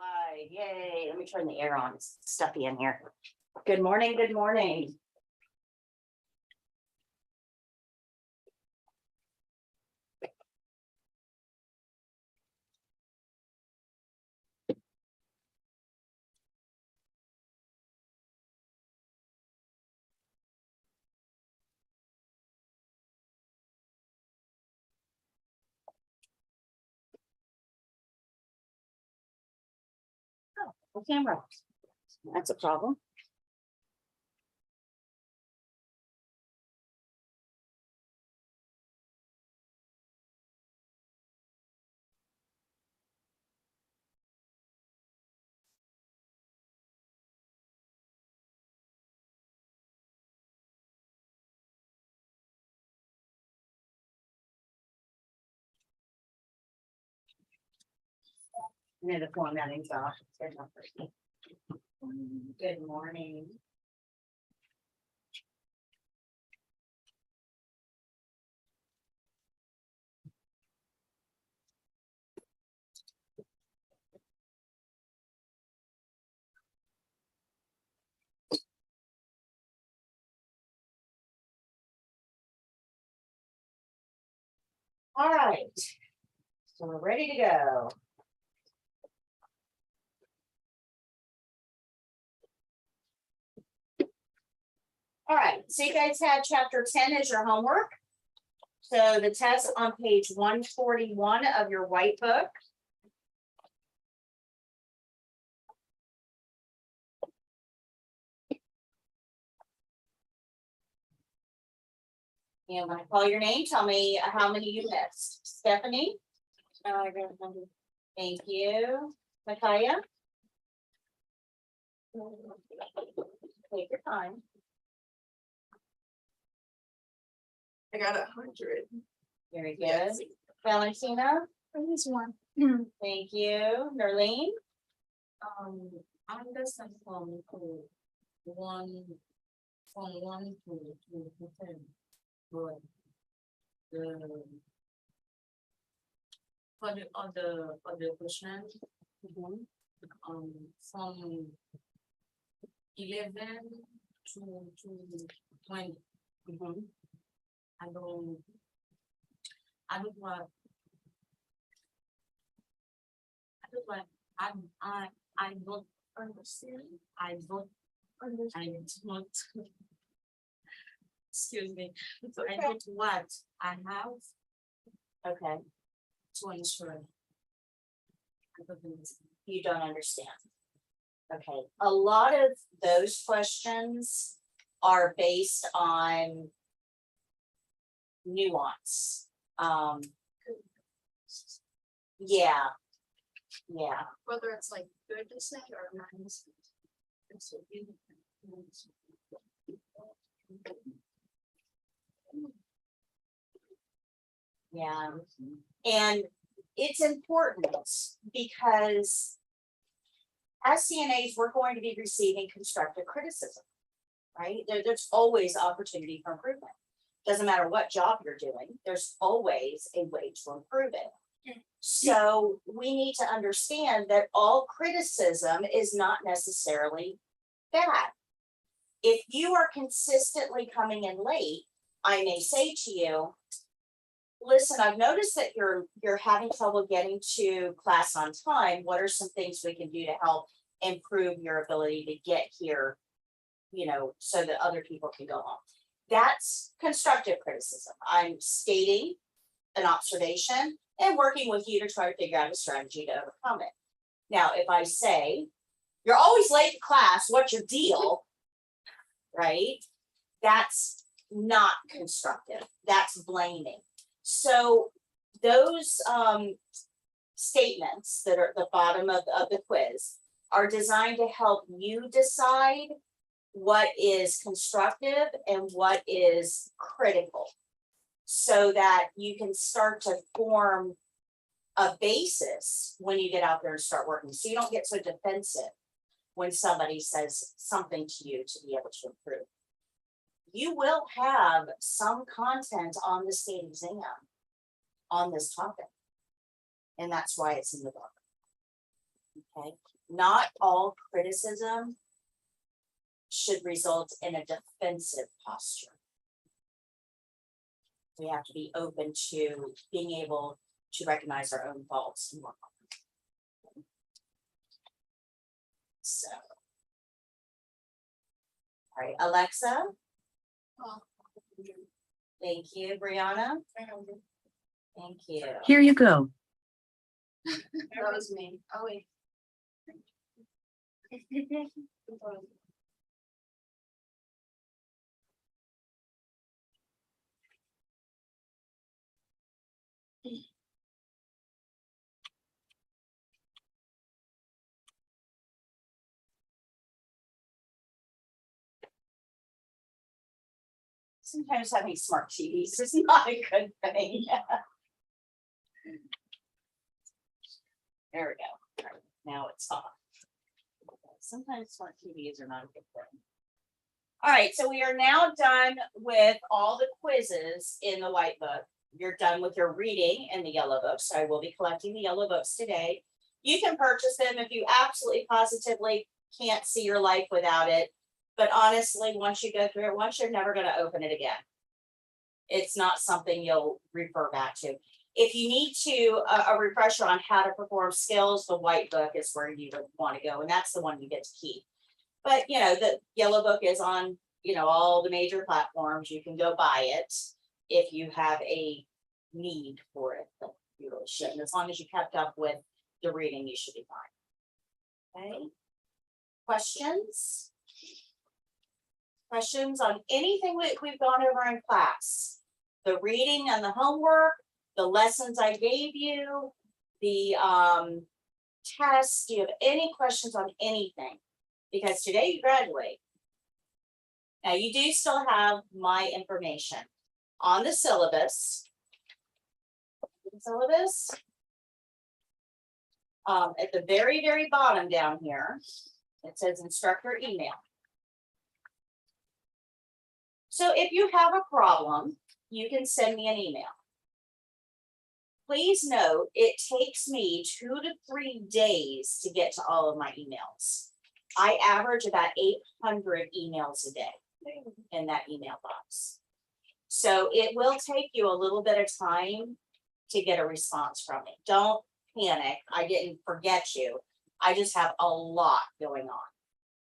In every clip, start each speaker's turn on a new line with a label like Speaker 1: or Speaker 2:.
Speaker 1: Live. Yay. Let me turn the air on. It's stuffy in here. Good morning. Good morning. Oh, the camera. That's a problem. I know the formatting's off. Good morning. All right. So we're ready to go. All right, so you guys had chapter 10 as your homework. So the test on page 141 of your white book. And when I call your name, tell me how many you missed. Stephanie? I got 100. Thank you. Micaiah? Take your time.
Speaker 2: I got 100.
Speaker 1: Very good.
Speaker 2: Yes.
Speaker 1: Valentina?
Speaker 2: This one.
Speaker 1: Thank you. Nerlene?
Speaker 3: I'm just from one to 10. But for the other question, from 11 to 20. I don't want. I don't understand. I don't. Excuse me. I don't what I have
Speaker 1: Okay,
Speaker 3: to ensure. I don't understand.
Speaker 1: you don't understand. Okay, a lot of those questions are based on nuance. Yeah.
Speaker 2: Whether it's like good to say or not to say.
Speaker 1: Yeah, and it's important because as CNAs, we're going to be receiving constructive criticism, right? There's always opportunity for improvement. Doesn't matter what job you're doing, there's always a way to improve it. So we need to understand that all criticism is not necessarily bad. If you are consistently coming in late, I may say to you, listen, I've noticed that you're having trouble getting to class on time. What are some things we can do to help improve your ability to get here, so that other people can go home? That's constructive criticism. I'm stating an observation and working with you to try to figure out a strategy to overcome it. Now, if I say, you're always late to class, what's your deal? Right? That's not constructive. That's blaming. So those statements that are at the bottom of the quiz are designed to help you decide what is constructive and what is critical, so that you can start to form a basis when you get out there and start working. So you don't get so defensive when somebody says something to you to be able to improve. You will have some content on the state exam on this topic. And that's why it's in the book. Okay. not all criticism should result in a defensive posture. We have to be open to being able to recognize our own faults and work on them. So. All right, Alexa.
Speaker 2: Oh.
Speaker 1: Thank you, Brianna. Thank you.
Speaker 4: Here you go.
Speaker 2: That was me. Oh, wait.
Speaker 1: Sometimes having smart TVs is not a good thing. There we go. All right, now it's off. Sometimes smart TVs are not a good thing. All right, so we are now done with all the quizzes in the white book. You're done with your reading in the yellow book, so I will be collecting the yellow books today. You can purchase them if you absolutely positively can't see your life without it. But honestly, once you go through it, once you're never going to open it again. It's not something you'll refer back to. If you need to a refresher on how to perform skills, the white book is where you would want to go, and that's the one you get to keep. But you know, the yellow book is on, you know, all the major platforms. You can go buy it if you have a need for it, but you really shouldn't. As long as you kept up with the reading, you should be fine. Okay. Questions? Questions on anything that we've gone over in class? The reading and the homework, the lessons I gave you, the tests. Do you have any questions on anything? Because today you graduate. Now you do still have my information on the syllabus. At the very, very bottom down here, it says instructor email. So if you have a problem, you can send me an email. Please note, it takes me 2 to 3 days to get to all of my emails. I average about 800 emails a day in that email box. So it will take you a little bit of time to get a response from me. Don't panic. I didn't forget you. I just have a lot going on.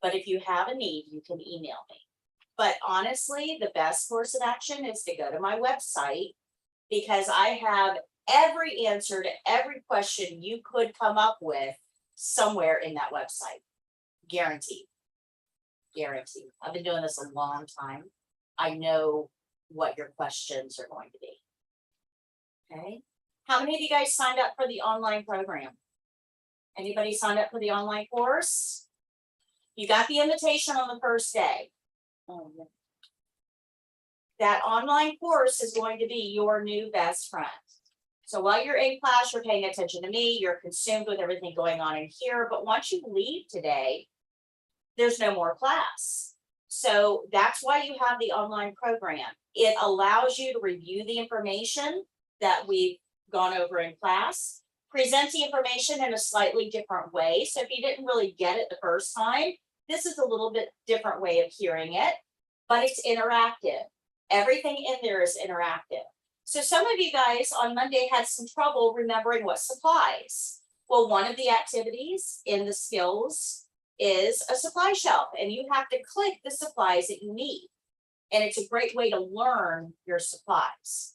Speaker 1: But if you have a need, you can email me. But honestly, the best course of action is to go to my website, because I have every answer to every question you could come up with somewhere in that website. Guaranteed. Guaranteed. I've been doing this a long time. I know what your questions are going to be. Okay. How many of you guys signed up for the online program? Anybody signed up for the online course? You got the invitation on the first day. That online course is going to be your new best friend. So while you're in class, you're paying attention to me, you're consumed with everything going on in here. But once you leave today, there's no more class. So that's why you have the online program. It allows you to review the information that we've gone over in class, present the information in a slightly different way. So if you didn't really get it the first time, this is a little bit different way of hearing it, but it's interactive. Everything in there is interactive. So some of you guys on Monday had some trouble remembering what supplies. Well, one of the activities in the skills is a supply shelf, and you have to click the supplies that you need. And it's a great way to learn your supplies.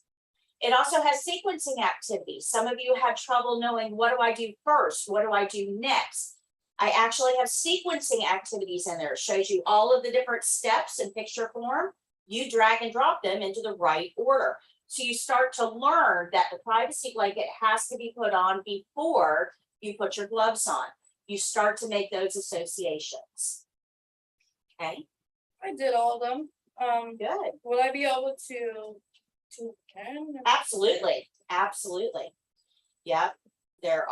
Speaker 1: It also has sequencing activities. Some of you had trouble knowing, what do I do first? What do I do next? I actually have sequencing activities in there. It shows you all of the different steps in picture form. You drag and drop them into the right order. So you start to learn that the privacy blanket has to be put on before you put your gloves on. You start to make those associations. Okay.
Speaker 5: I did all of them.
Speaker 1: Good.
Speaker 5: Would I be able to again?
Speaker 1: Absolutely. Absolutely. Yep. They're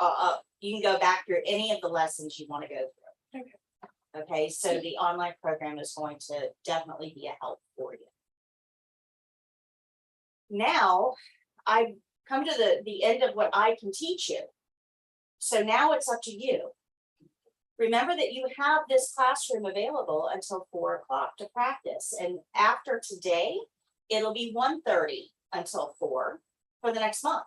Speaker 1: you can go back through any of the lessons you want to go through.
Speaker 5: Okay.
Speaker 1: Okay. So the online program is going to definitely be a help for you. Now I've come to the end of what I can teach you. So now it's up to you. remember that you have this classroom available until 4 o'clock to practice. And after today, it'll be 1:30 until 4 for the next month.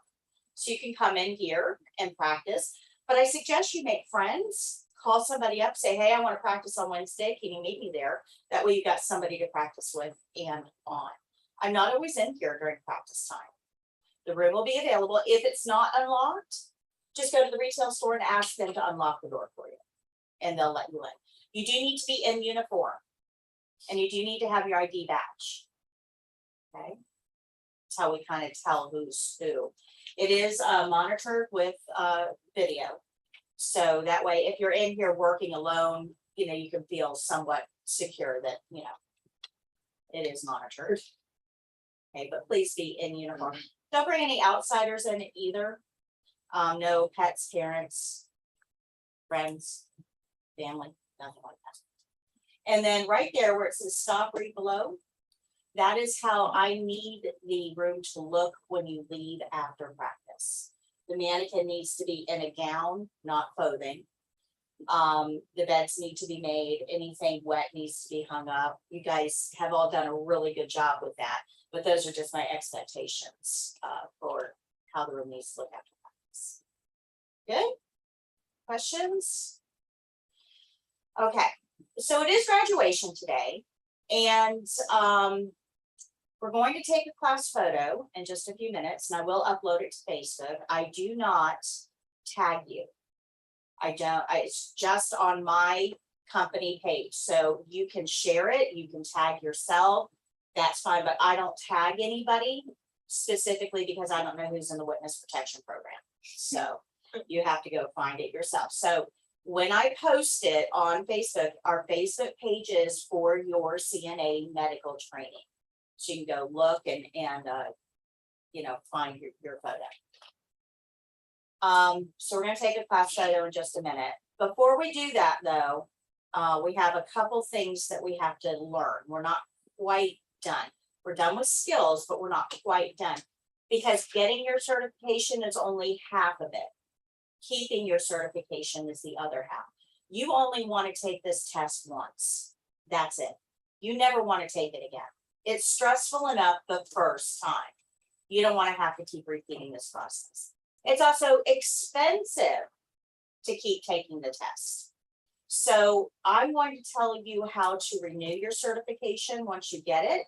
Speaker 1: So you can come in here and practice, but I suggest you make friends, call somebody up, say, hey, I want to practice on Wednesday. Can you meet me there? That way you've got somebody to practice with and on. I'm not always in here during practice time. The room will be available. If it's not unlocked, just go to the retail store and ask them to unlock the door for you, and they'll let you in. You do need to be in uniform, and you do need to have your ID badge. Okay, that's how we kind of tell who's who. It is monitored with video, so that way, if you're in here working alone, you know, you can feel somewhat secure that, you know, it is monitored. Okay, but please be in uniform. Don't bring any outsiders in either. No pets, parents, friends, family, nothing like that. And then right there where it says stop read below, that is how I need the room to look when you leave after practice. The mannequin needs to be in a gown, not clothing. The beds need to be made. Anything wet needs to be hung up. You guys have all done a really good job with that, but those are just my expectations for how the room needs to look after practice. Good? Questions? Okay, so it is graduation today, and we're going to take a class photo in just a few minutes, and I will upload it to Facebook. I do not tag you. It's just on my company page, so you can share it, you can tag yourself, that's fine, but I don't tag anybody specifically because I don't know who's in the witness protection program. So you have to go find it yourself. So when I post it on Facebook, our Facebook page is for your CNA medical training. So you can go look and you know, find your photo. So we're gonna take a class photo in just a minute. Before we do that though, we have a couple things that we have to learn. We're not quite done. We're done with skills, but we're not quite done. Because getting your certification is only half of it. Keeping your certification is the other half. You only want to take this test once. That's it. You never want to take it again. It's stressful enough the first time. You don't want to have to keep repeating this process. It's also expensive to keep taking the test. So I'm going to tell you how to renew your certification once you get it,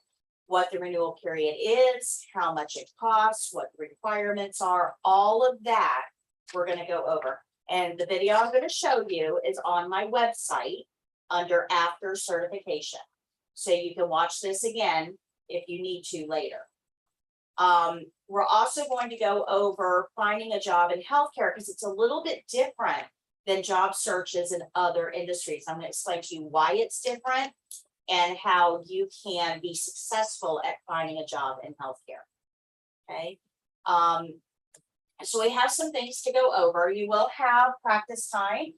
Speaker 1: what the renewal period is, how much it costs, what the requirements are, all of that we're going to go over. And the video I'm going to show you is on my website under after certification. So you can watch this again if you need to later. We're also going to go over finding a job in healthcare because it's a little bit different than job searches in other industries. I'm going to explain to you why it's different and how you can be successful at finding a job in healthcare. Okay. So we have some things to go over. You will have practice time.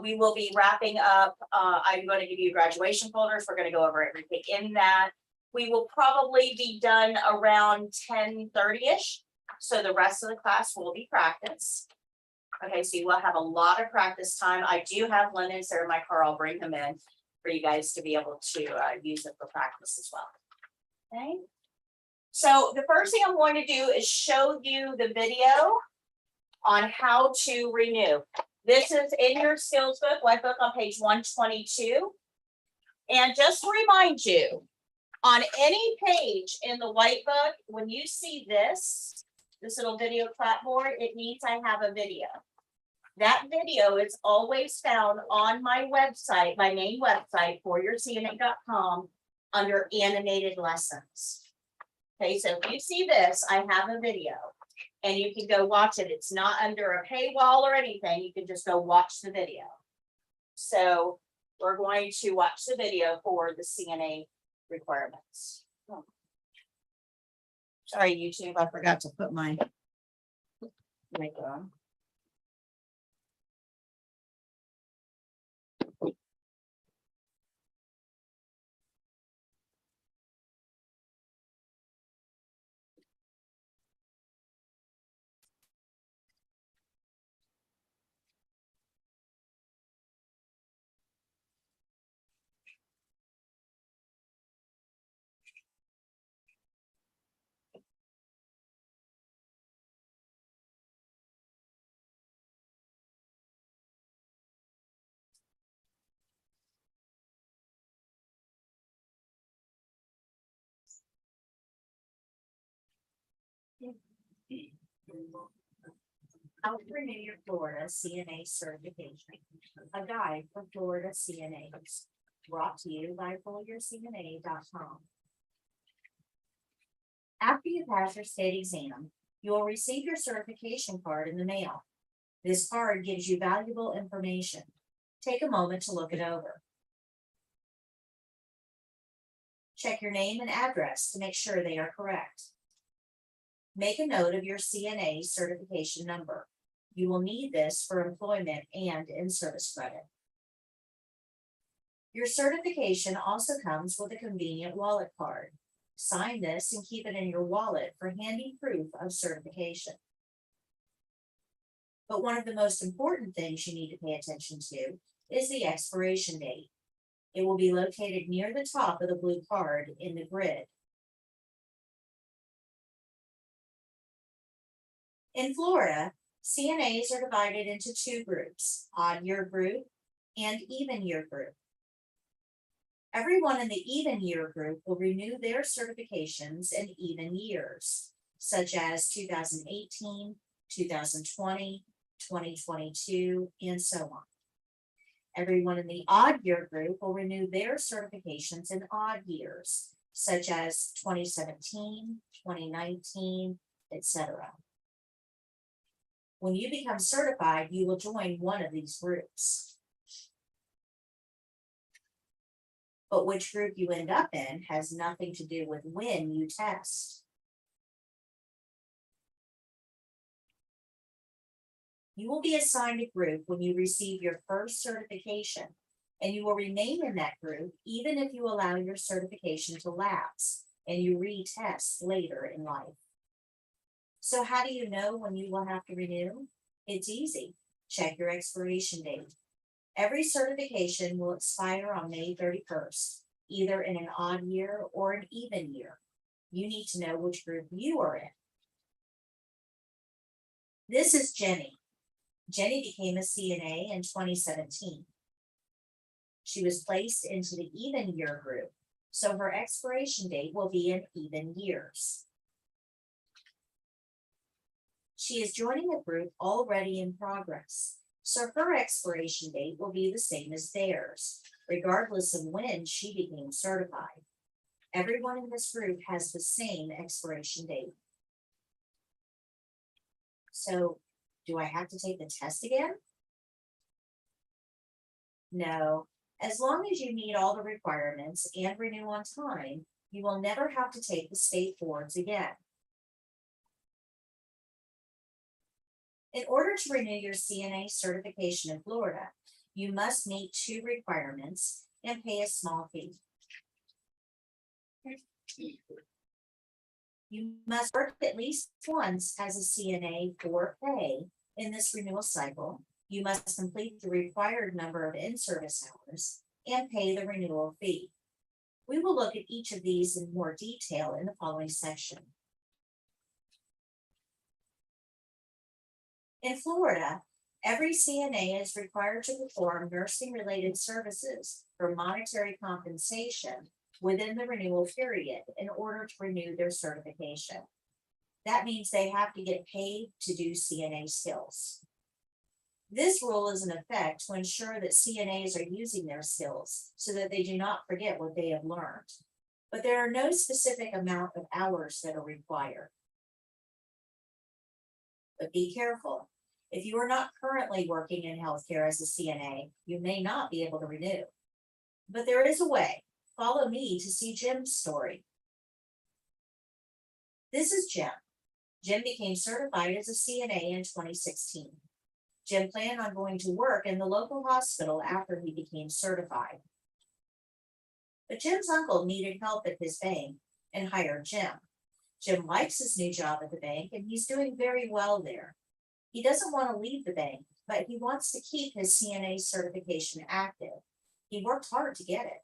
Speaker 1: We will be wrapping up. I'm going to give you graduation folders. We're going to go over everything in that. We will probably be done around 10:30-ish. So the rest of the class will be practice. Okay, so you will have a lot of practice time. I do have linens there in my car. I'll bring them in for you guys to be able to use it for practice as well. Okay. So the first thing I'm going to do is show you the video on how to renew. This is in your skills book, white book on page 122. And just to remind you, on any page in the white book, when you see this little video clapboard, it means I have a video. That video is always found on my website, my main website, foryourcna.com, under animated lessons. Okay, so if you see this, I have a video and you can go watch it. It's not under a paywall or anything. You can just go watch the video. So we're going to watch the video for the CNA requirements. Oh. Sorry, YouTube, I forgot to put my mic on. How to renew your Florida CNA certification. A guide for Florida CNAs. Brought to you by FullYourCNA.com. After you pass your state exam, you will receive your certification card in the mail. This card gives you valuable information. Take a moment to look it over. Check your name and address to make sure they are correct. Make a note of your CNA certification number. You will need this for employment and in-service credit. Your certification also comes with a convenient wallet card. Sign this and keep it in your wallet for handy proof of certification. But one of the most important things you need to pay attention to is the expiration date. It will be located near the top of the blue card in the grid. In Florida, CNAs are divided into two groups, odd year group and even year group. Everyone in the even year group will renew their certifications in even years, such as 2018, 2020, 2022, and so on. Everyone in the odd year group will renew their certifications in odd years, such as 2017, 2019, etc. When you become certified, you will join one of these groups. But which group you end up in has nothing to do with when you test. You will be assigned a group when you receive your first certification, and you will remain in that group even if you allow your certification to lapse and you retest later in life. So how do you know when you will have to renew? It's easy. Check your expiration date. Every certification will expire on May 31st, either in an odd year or an even year. You need to know which group you are in. This is Jenny. Jenny became a CNA in 2017. She was placed into the even year group, so her expiration date will be in even years. She is joining a group already in progress, so her expiration date will be the same as theirs, regardless of when she became certified. Everyone in this group has the same expiration date. So, do I have to take the test again? No. As long as you meet all the requirements and renew on time, you will never have to take the state boards again. In order to renew your CNA certification in Florida, you must meet two requirements and pay a small fee. You must work at least once as a CNA for pay in this renewal cycle. You must complete the required number of in-service hours and pay the renewal fee. We will look at each of these in more detail in the following section. In Florida, every CNA is required to perform nursing-related services for monetary compensation within the renewal period in order to renew their certification. That means they have to get paid to do CNA skills. This rule is in effect to ensure that CNAs are using their skills so that they do not forget what they have learned. But there are no specific amount of hours that are required. But be careful. If you are not currently working in healthcare as a CNA, you may not be able to renew. But there is a way. Follow me to see Jim's story. This is Jim. Jim became certified as a CNA in 2016. Jim planned on going to work in the local hospital after he became certified. But Jim's uncle needed help at his bank and hired Jim. Jim likes his new job at the bank and he's doing very well there. He doesn't want to leave the bank, but he wants to keep his CNA certification active. He worked hard to get it.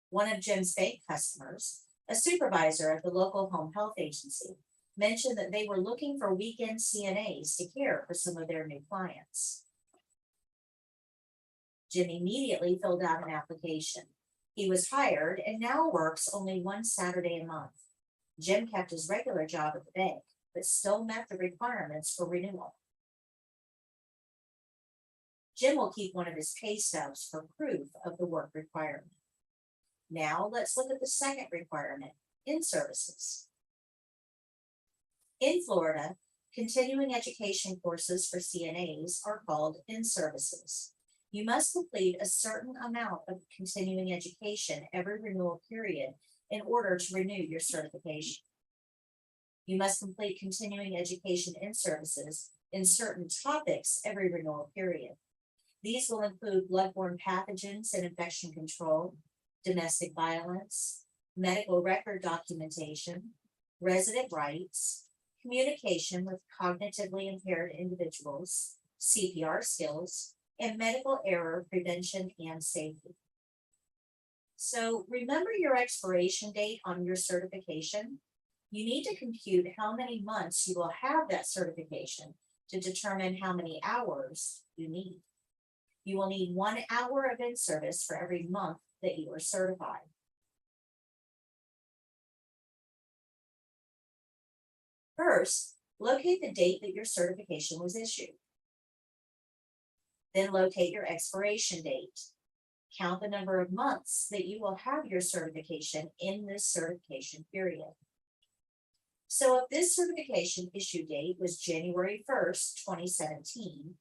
Speaker 1: One of Jim's bank customers, a supervisor at the local home health agency, mentioned that they were looking for weekend CNAs to care for some of their new clients. Jim immediately filled out an application. He was hired and now works only one Saturday a month. Jim kept his regular job at the bank, but still met the requirements for renewal. Jim will keep one of his pay stubs for proof of the work requirement. Now let's look at the second requirement, in-services. In Florida, continuing education courses for CNAs are called in-services. You must complete a certain amount of continuing education every renewal period in order to renew your certification. You must complete continuing education in-services in certain topics every renewal period. These will include bloodborne pathogens and infection control, domestic violence, medical record documentation, resident rights, communication with cognitively impaired individuals, CPR skills, and medical error prevention and safety. So remember your expiration date on your certification. You need to compute how many months you will have that certification to determine how many hours you need. You will need 1 hour of in-service for every month that you are certified. First, locate the date that your certification was issued. Then locate your expiration date. Count the number of months that you will have your certification in this certification period. So if this certification issue date was January 1st, 2017,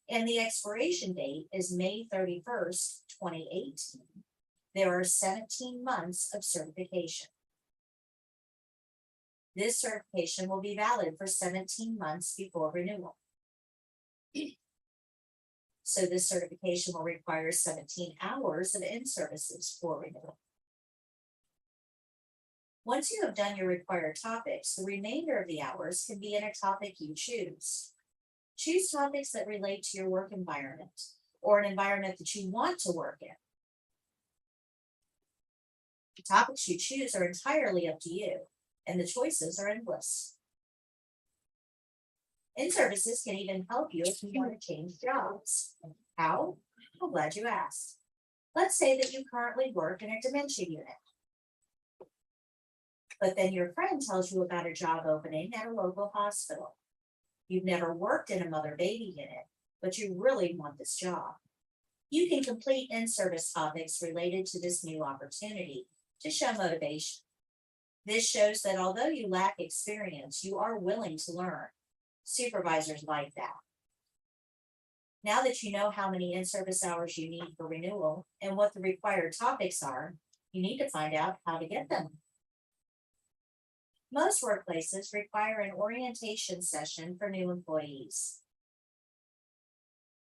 Speaker 1: and the expiration date is May 31st, 2018, there are 17 months of certification. This certification will be valid for 17 months before renewal. So this certification will require 17 hours of in-services for renewal. Once you have done your required topics, the remainder of the hours can be in a topic you choose. Choose topics that relate to your work environment or an environment that you want to work in. The topics you choose are entirely up to you, and the choices are endless. In-services can even help you if you want to change jobs. How? I'm glad you asked. Let's say that you currently work in a dementia unit. But then your friend tells you about a job opening at a local hospital. You've never worked in a mother-baby unit, but you really want this job. You can complete in-service topics related to this new opportunity to show motivation. This shows that although you lack experience, you are willing to learn. Supervisors like that. Now that you know how many in-service hours you need for renewal and what the required topics are, you need to find out how to get them. Most workplaces require an orientation session for new employees.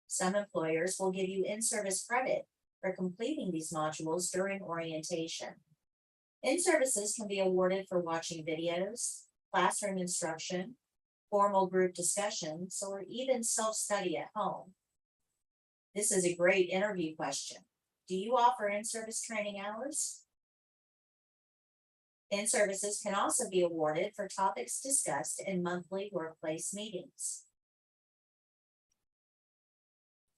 Speaker 1: Some employers will give you in-service credit for completing these modules during orientation. In-services can be awarded for watching videos, classroom instruction, formal group discussions, or even self-study at home. This is a great interview question. Do you offer in-service training hours? In-services can also be awarded for topics discussed in monthly workplace meetings.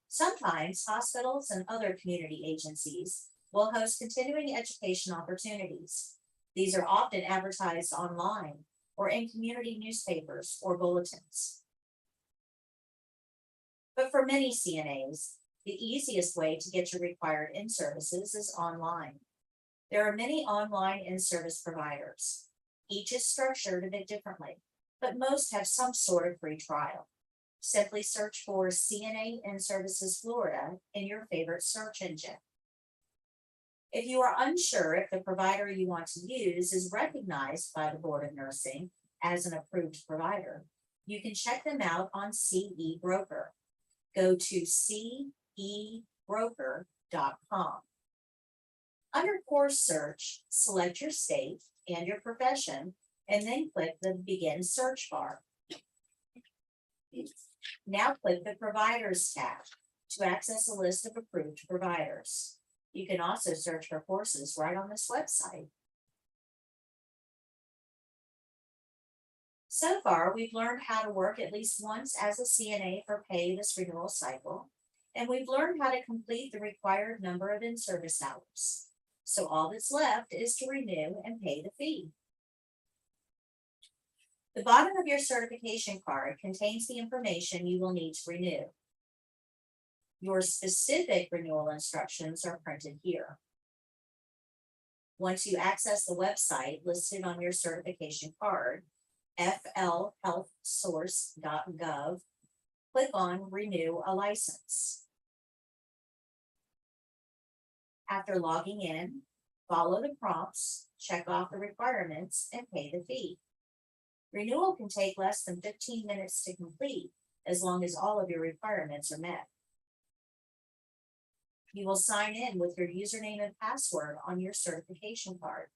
Speaker 1: Sometimes hospitals and other community agencies will host continuing education opportunities. These are often advertised online or in community newspapers or bulletins. But for many CNAs, the easiest way to get your required in-services is online. There are many online in-service providers. Each is structured a bit differently, but most have some sort of free trial. Simply search for CNA In-Services Florida in your favorite search engine. If you are unsure if the provider you want to use is recognized by the Board of Nursing as an approved provider, you can check them out on CE Broker. Go to cebroker.com. Under course search, select your state and your profession, and then click the Begin Search bar. Now click the Providers tab to access a list of approved providers. You can also search for courses right on this website. So far, we've learned how to work at least once as a CNA for pay this renewal cycle, and we've learned how to complete the required number of in-service hours. So all that's left is to renew and pay the fee. The bottom of your certification card contains the information you will need to renew. Your specific renewal instructions are printed here. Once you access the website listed on your certification card, flhealthsource.gov, click on Renew a License. After logging in, follow the prompts, check off the requirements, and pay the fee. Renewal can take less than 15 minutes to complete, as long as all of your requirements are met. You will sign in with your username and password on your certification card.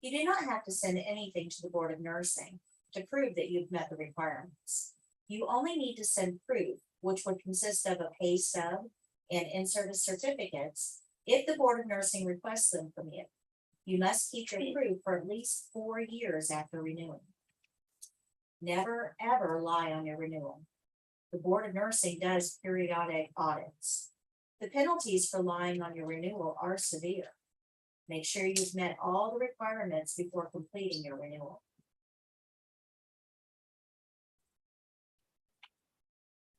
Speaker 1: You do not have to send anything to the Board of Nursing to prove that you've met the requirements. You only need to send proof, which would consist of a pay stub and in-service certificates, if the Board of Nursing requests them from you. You must keep your proof for at least 4 years after renewing. Never, ever lie on your renewal. The Board of Nursing does periodic audits. The penalties for lying on your renewal are severe. Make sure you've met all the requirements before completing your renewal.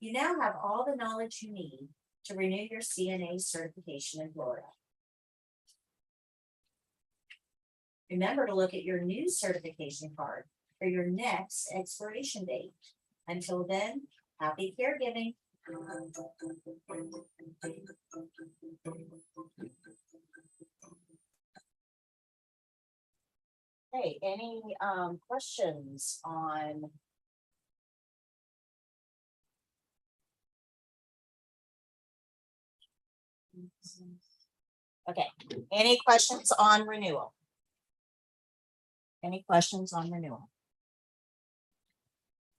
Speaker 1: You now have all the knowledge you need to renew your CNA certification in Florida. Remember to look at your new certification card for your next expiration date. Until then, happy caregiving. Hey, any questions on? Okay, any questions on renewal? Any questions on renewal?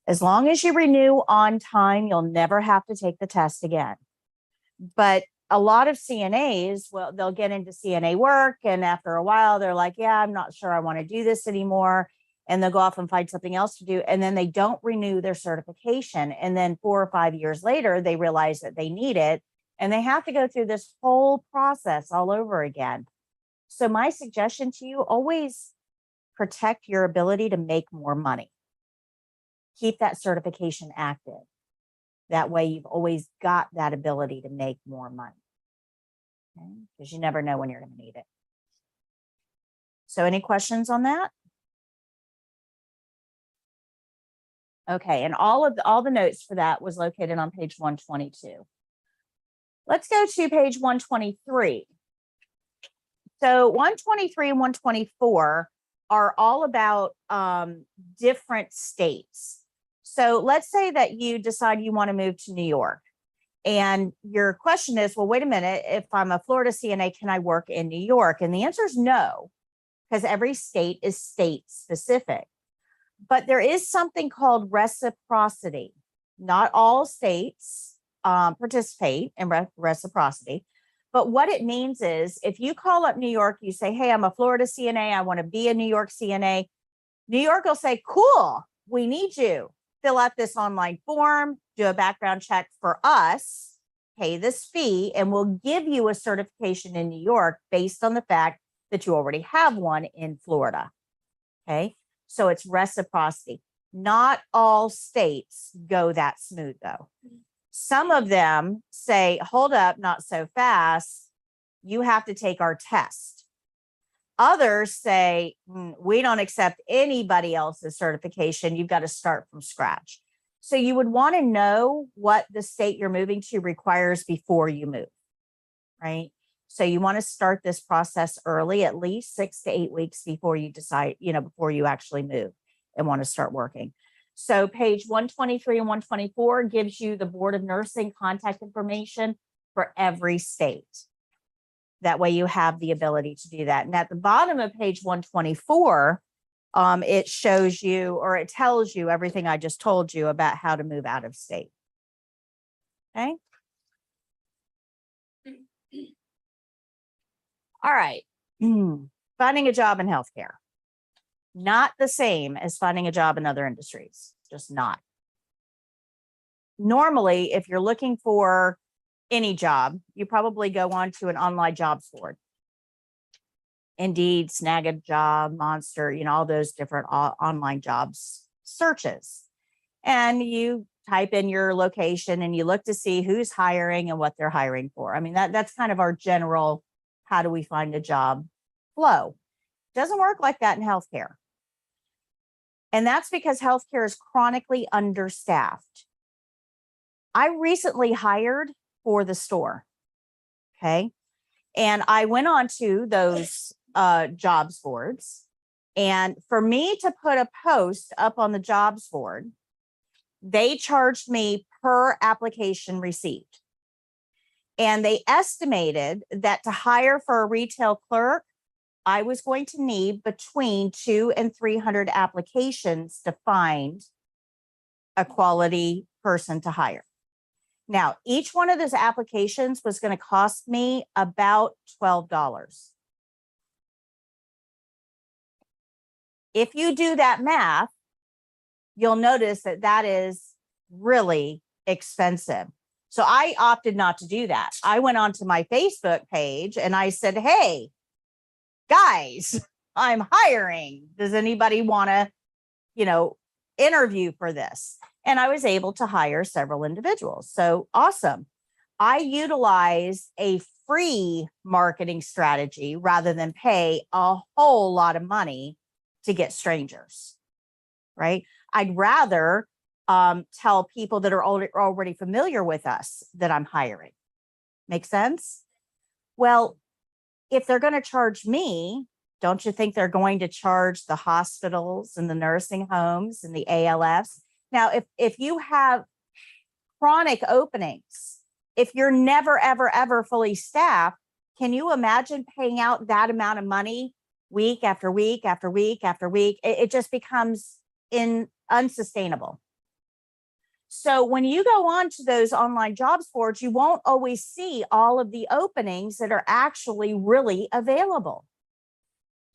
Speaker 1: As long as you renew on time, you'll never have to take the test again. But a lot of CNAs, well, they'll get into CNA work, and after a while, they're like, yeah, I'm not sure I want to do this anymore. And they'll go off and find something else to do. And then they don't renew their certification. And then 4 or 5 years later, they realize that they need it. And they have to go through this whole process all over again. So my suggestion to you, always protect your ability to make more money. Keep that certification active. That way you've always got that ability to make more money. Okay? Because you never know when you're going to need it. So any questions on that? Okay, and all the notes for that was located on page 122. Let's go to page 123. So 123 and 124 are all about different states. So let's say that you decide you want to move to New York. And your question is, well, wait a minute, if I'm a Florida CNA, can I work in New York? And the answer is no, because every state is state specific. But there is something called reciprocity. Not all states participate in reciprocity. But what it means is if you call up New York, you say, hey, I'm a Florida CNA. I want to be a New York CNA. New York will say, cool, we need you. Fill out this online form, do a background check for us, pay this fee, and we'll give you a certification in New York based on the fact that you already have one in Florida. Okay, so it's reciprocity. Not all states go that smooth, though. Some of them say, hold up, not so fast. You have to take our test. Others say, we don't accept anybody else's certification. You've got to start from scratch. So you would want to know what the state you're moving to requires before you move, right? So you want to start this process early, at least 6 to 8 weeks before you decide, before you actually move and want to start working. So page 123 and 124 gives you the Board of Nursing contact information for every state. That way you have the ability to do that. And at the bottom of page 124, it shows you, or it tells you everything I just told you about how to move out of state. Okay. All right. Finding a job in healthcare. Not the same as finding a job in other industries, just not. Normally, if you're looking for any job, you probably go on to an online jobs board. Indeed, Snag a Job, Monster, all those different online jobs searches. And you type in your location and you look to see who's hiring and what they're hiring for. I mean, that's kind of our general, how do we find a job flow. Doesn't work like that in healthcare. And that's because healthcare is chronically understaffed. I recently hired for the store. Okay. And I went on to those jobs boards. And for me to put a post up on the jobs board, they charged me per application received. And they estimated that to hire for a retail clerk, I was going to need between 200 and 300 applications to find a quality person to hire. Now, each one of those applications was going to cost me about $12. If you do that math, you'll notice that that is really expensive. So I opted not to do that. I went onto my Facebook page and I said, hey, guys, I'm hiring. Does anybody want to, interview for this? And I was able to hire several individuals. So awesome. I utilize a free marketing strategy rather than pay a whole lot of money to get strangers, right? I'd rather tell people that are already familiar with us that I'm hiring. Make sense? Well, if they're going to charge me, don't you think they're going to charge the hospitals and the nursing homes and the ALFs? Now, if you have chronic openings, if you're never, ever, ever fully staffed, can you imagine paying out that amount of money week after week after week after week? It just becomes unsustainable. So when you go on to those online jobs boards, you won't always see all of the openings that are actually really available.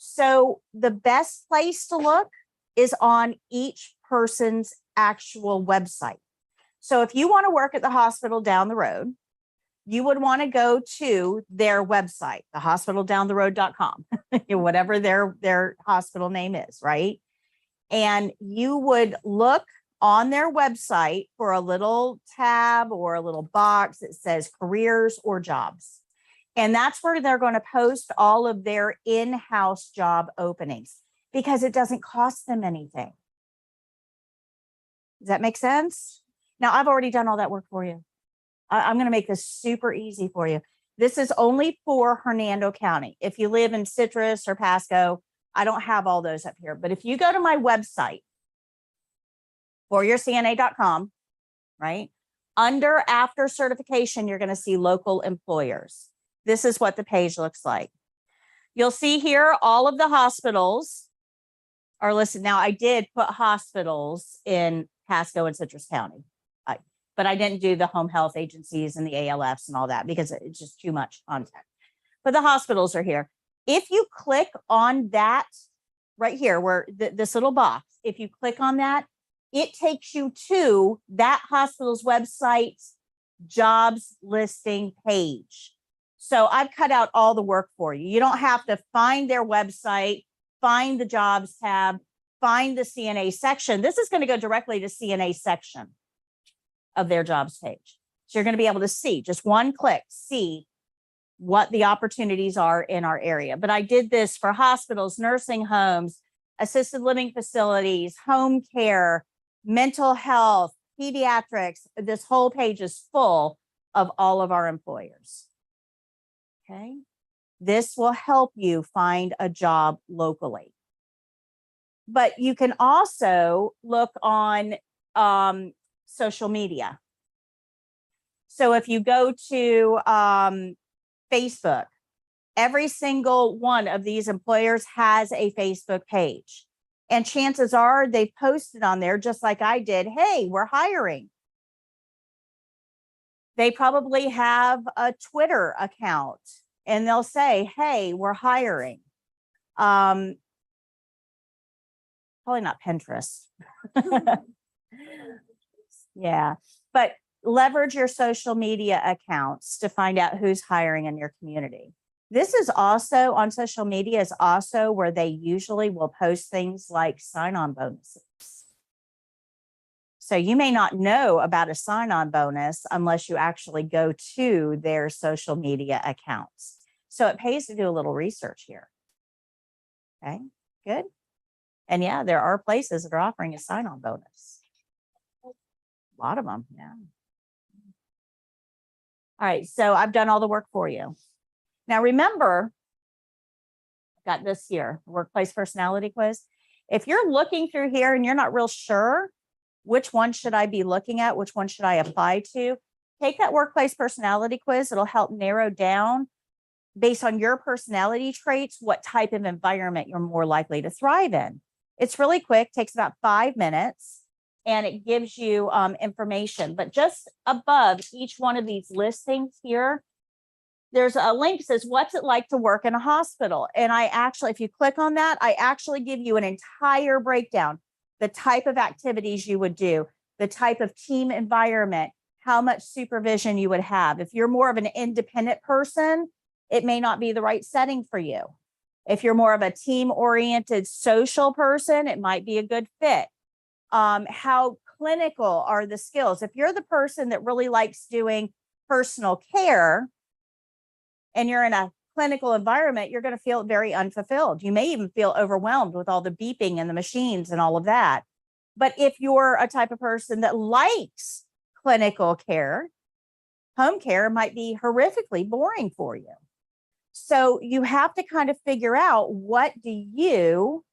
Speaker 1: So the best place to look is on each person's actual website. So if you want to work at the hospital down the road, you would want to go to their website, thehospitaldowntheroad.com, whatever their hospital name is, right? And you would look on their website for a little tab or a little box that says careers or jobs. And that's where they're going to post all of their in-house job openings because it doesn't cost them anything. Does that make sense? Now, I've already done all that work for you. I'm going to make this super easy for you. This is only for Hernando County. If you live in Citrus or Pasco, I don't have all those up here. But if you go to my website, foryourscna.com, right? Under after certification, you're going to see local employers. This is what the page looks like. You'll see here all of the hospitals are listed. Now, I did put hospitals in Pasco and Citrus County, but I didn't do the home health agencies and the ALFs and all that because it's just too much content. But the hospitals are here. If you click on that right here, where this little box, if you click on that, it takes you to that hospital's website jobs listing page. So I've cut out all the work for you. You don't have to find their website, find the jobs tab, find the CNA section. This is going to go directly to CNA section of their jobs page. So you're going to be able to see, just one click, see what the opportunities are in our area. But I did this for hospitals, nursing homes, assisted living facilities, home care, mental health, pediatrics. This whole page is full of all of our employers. Okay. This will help you find a job locally. But you can also look on social media. So if you go to Facebook, every single one of these employers has a Facebook page. And chances are they posted on there just like I did. Hey, we're hiring. They probably have a Twitter account and they'll say, hey, we're hiring. Probably not Pinterest. Yeah, but leverage your social media accounts to find out who's hiring in your community. This is also on social media, is also where they usually will post things like sign-on bonuses. So you may not know about a sign-on bonus unless you actually go to their social media accounts. So it pays to do a little research here. Okay, good. And yeah, there are places that are offering a sign-on bonus. A lot of them, yeah. All right, so I've done all the work for you. Now remember, got this here, workplace personality quiz. If you're looking through here and you're not real sure, which one should I be looking at? Which one should I apply to? Take that workplace personality quiz. It'll help narrow down based on your personality traits, what type of environment you're more likely to thrive in. It's really quick, takes about 5 minutes, and it gives you information. But just above each one of these listings here, there's a link that says, what's it like to work in a hospital? And I actually, if you click on that, I actually give you an entire breakdown, the type of activities you would do, the type of team environment, how much supervision you would have. If you're more of an independent person, it may not be the right setting for you. If you're more of a team-oriented social person, it might be a good fit. How clinical are the skills? If you're the person that really likes doing personal care and you're in a clinical environment, you're going to feel very unfulfilled. You may even feel overwhelmed with all the beeping and the machines and all of that. But if you're a type of person that likes clinical care, home care might be horrifically boring for you. So you have to kind of figure out, what do you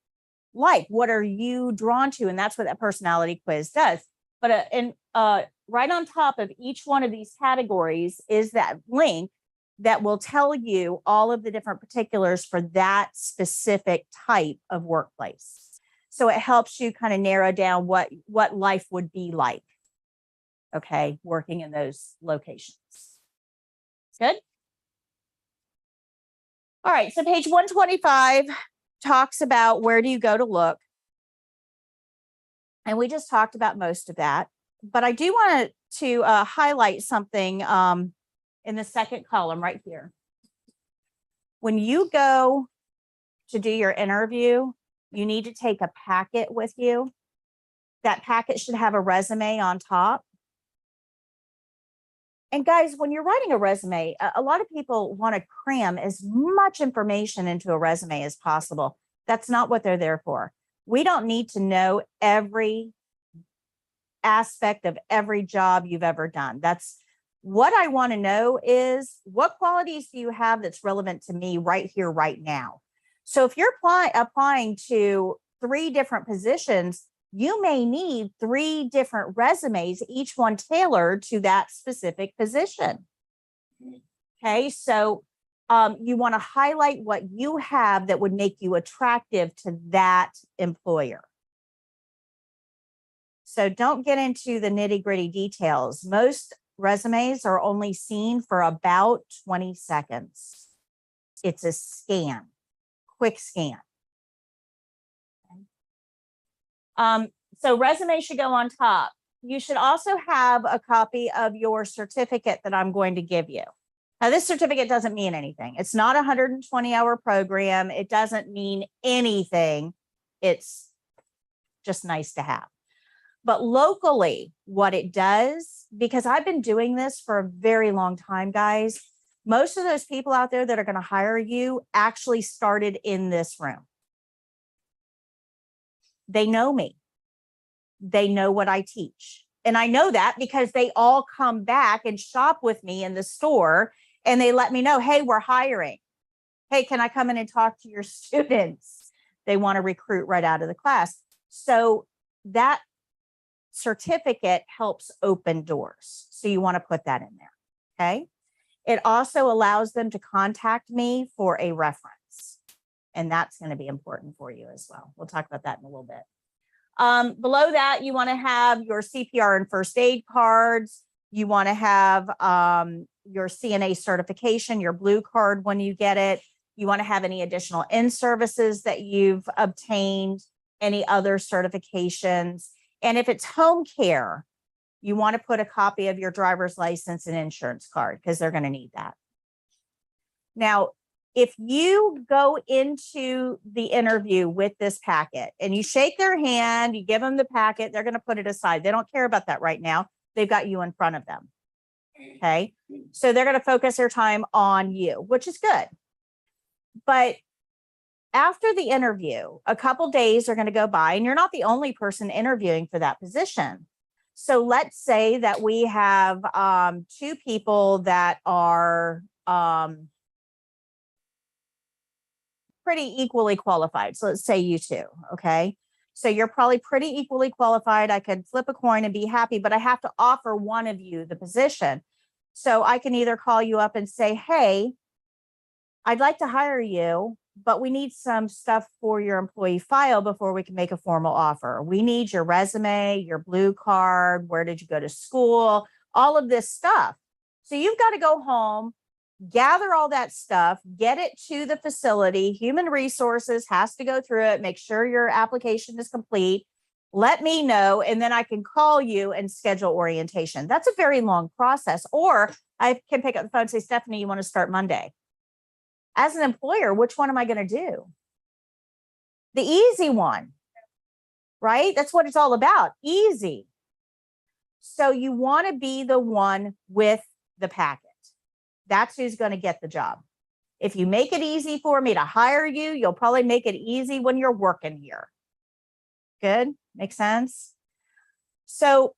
Speaker 1: like? What are you drawn to? And that's what that personality quiz does. But right on top of each one of these categories is that link that will tell you all of the different particulars for that specific type of workplace. So it helps you kind of narrow down what life would be like, okay, working in those locations. Good. All right, so page 125 talks about where do you go to look. And we just talked about most of that. But I do want to highlight something in the second column right here. When you go to do your interview, you need to take a packet with you. That packet should have a resume on top. And guys, when you're writing a resume, a lot of people want to cram as much information into a resume as possible. That's not what they're there for. We don't need to know every aspect of every job you've ever done. That's what I want to know, is what qualities do you have that's relevant to me right here, right now? So if you're applying to 3 different positions, you may need 3 different resumes, each one tailored to that specific position. Okay, so you want to highlight what you have that would make you attractive to that employer. So don't get into the nitty-gritty details. Most resumes are only seen for about 20 seconds. It's a scan, quick scan. So resume should go on top. You should also have a copy of your certificate that I'm going to give you. Now, this certificate doesn't mean anything. It's not a 120-hour program. It doesn't mean anything. It's just nice to have. But locally, what it does, because I've been doing this for a very long time, guys, most of those people out there that are going to hire you actually started in this room. They know me. They know what I teach. And I know that because they all come back and shop with me in the store, and they let me know, hey, we're hiring. Hey, can I come in and talk to your students? They want to recruit right out of the class. So that certificate helps open doors. So you want to put that in there. Okay. It also allows them to contact me for a reference. And that's going to be important for you as well. We'll talk about that in a little bit. Below that, you want to have your CPR and first aid cards. You want to have your CNA certification, your blue card when you get it. You want to have any additional in-services that you've obtained, any other certifications. And if it's home care, you want to put a copy of your driver's license and insurance card, because they're going to need that. Now,
Speaker 4: if you go into the interview with this packet and you shake their hand, you give them the packet, they're going to put it aside. They don't care about that right now. They've got you in front of them. Okay. So they're going to focus their time on you, which is good. But after the interview, a couple days are going to go by, and you're not the only person interviewing for that position. So let's say that we have 2 people that are pretty equally qualified. So let's say you 2, okay? So you're probably pretty equally qualified. I could flip a coin and be happy, but I have to offer one of you the position. So I can either call you up and say, hey, I'd like to hire you, but we need some stuff for your employee file before we can make a formal offer. We need your resume, your blue card, where did you go to school, all of this stuff. So you've got to go home, gather all that stuff, get it to the facility. Human resources has to go through it, make sure your application is complete. Let me know, and then I can call you and schedule orientation. That's a very long process. Or I can pick up the phone and say, Stephanie, you want to start Monday? As an employer, which one am I going to do? The easy one, right? That's what it's all about. Easy. So you want to be the one with the packet. That's who's going to get the job. If you make it easy for me to hire you, you'll probably make it easy when you're working here. Good? Makes sense? So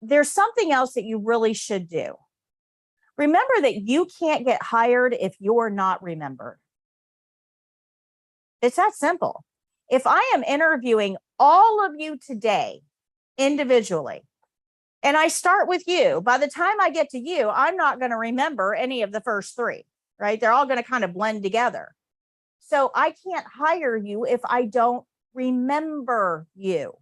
Speaker 4: there's something else that you really should do. Remember that you can't get hired if you're not remembered. It's that simple. If I am interviewing all of you today individually, and I start with you, by the time I get to you, I'm not going to remember any of the first 3, right? They're all going to kind of blend together. So I can't hire you if I don't remember you.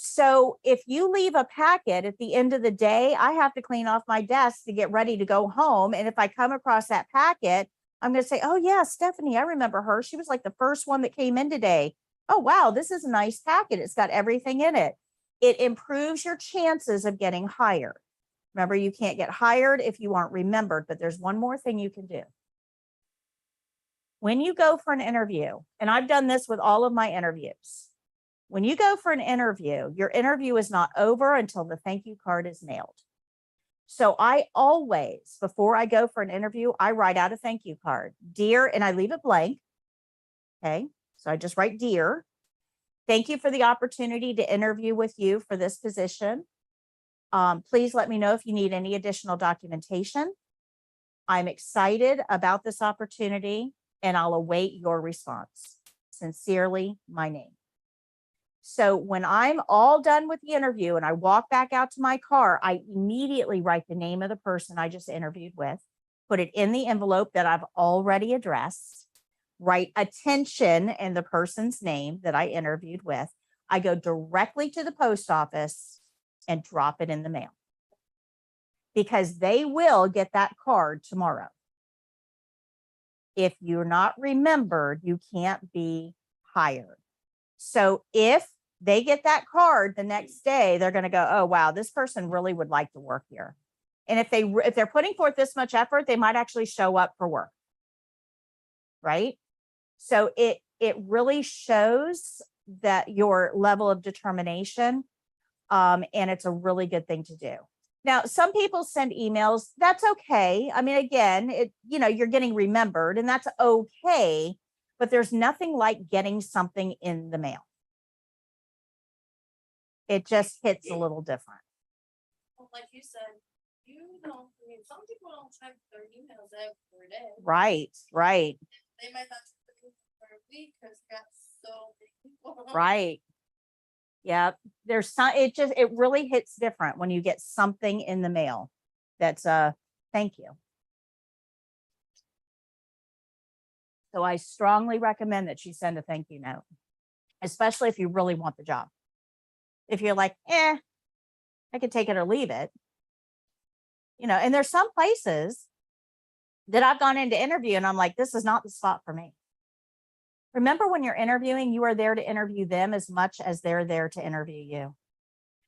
Speaker 4: So if you leave a packet at the end of the day, I have to clean off my desk to get ready to go home. And if I come across that packet, I'm going to say, oh yeah, Stephanie, I remember her. She was like the first one that came in today. Oh, wow, this is a nice packet. It's got everything in it. It improves your chances of getting hired. Remember, you can't get hired if you aren't remembered, but there's one more thing you can do. When you go for an interview, and I've done this with all of my interviews, when you go for an interview, your interview is not over until the thank you card is mailed. So I always, before I go for an interview, I write out a thank you card. Dear, and I leave it blank. Okay, so I just write dear. Thank you for the opportunity to interview with you for this position. Please let me know if you need any additional documentation. I'm excited about this opportunity, and I'll await your response. Sincerely, my name. So when I'm all done with the interview and I walk back out to my car, I immediately write the name of the person I just interviewed with, put it in the envelope that I've already addressed, write attention and the person's name that I interviewed with. I go directly to the post office and drop it in the mail, because they will get that card tomorrow. If you're not remembered, you can't be hired. So if they get that card the next day, they're going to go, oh, wow, this person really would like to work here. And if they're putting forth this much effort, they might actually show up for work. Right? So it really shows that your level of determination, and it's a really good thing to do. Now, some people send emails. That's okay. I mean, again, you're getting remembered, and that's okay. But there's nothing like getting something in the mail. It just hits a little different.
Speaker 5: Well, like you said, some people don't check their emails every day.
Speaker 4: Right.
Speaker 5: They might not check their emails for a week because they got so many people.
Speaker 4: Right. Yeah. It really hits different when you get something in the mail. That's thank you. So I strongly recommend that you send a thank you note, especially if you really want the job. If you're like, I could take it or leave it. And there's some places that I've gone into interview and I'm like, this is not the spot for me. Remember, when you're interviewing, you are there to interview them as much as they're there to interview you.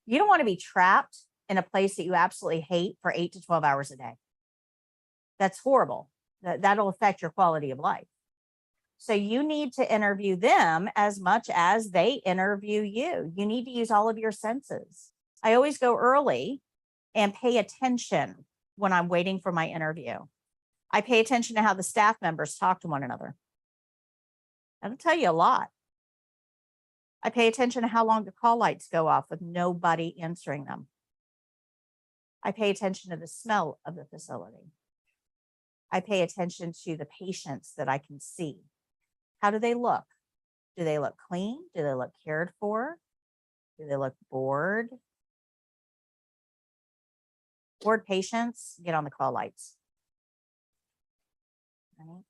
Speaker 4: You don't want to be trapped in a place that you absolutely hate for 8 to 12 hours a day. That's horrible. That'll affect your quality of life. So you need to interview them as much as they interview you. You need to use all of your senses. I always go early and pay attention when I'm waiting for my interview. I pay attention to how the staff members talk to one another. That'll tell you a lot. I pay attention to how long the call lights go off with nobody answering them. I pay attention to the smell of the facility. I pay attention to the patients that I can see. How do they look? Do they look clean? Do they look cared for? Do they look bored? Bored patients, get on the call lights. Right?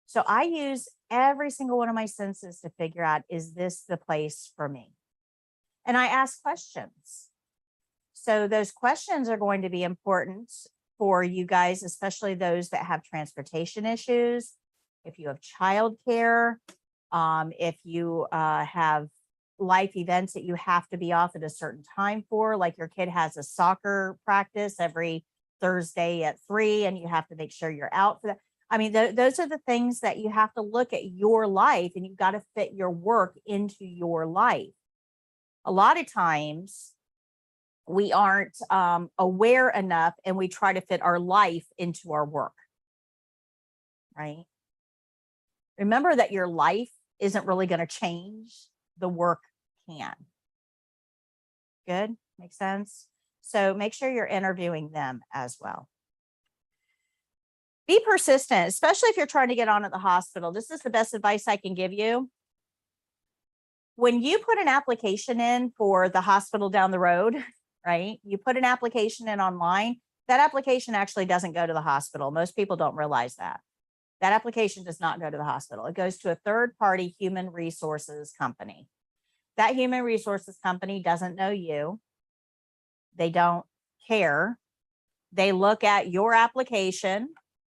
Speaker 4: So I use every single one of my senses to figure out, is this the place for me? And I ask questions. So those questions are going to be important for you guys, especially those that have transportation issues. If you have childcare, if you have life events that you have to be off at a certain time for, like your kid has a soccer practice every Thursday at 3 and you have to make sure you're out for that. I mean, those are the things that you have to look at your life, and you've got to fit your work into your life. A lot of times we aren't aware enough, and we try to fit our life into our work, right? Remember that your life isn't really going to change. The work can. Good? Makes sense? So make sure you're interviewing them as well. Be persistent, especially if you're trying to get on at the hospital. This is the best advice I can give you. When you put an application in for the hospital down the road, right? You put an application in online, that application actually doesn't go to the hospital. Most people don't realize that. That application does not go to the hospital. It goes to a third-party human resources company. That human resources company doesn't know you. They don't care. They look at your application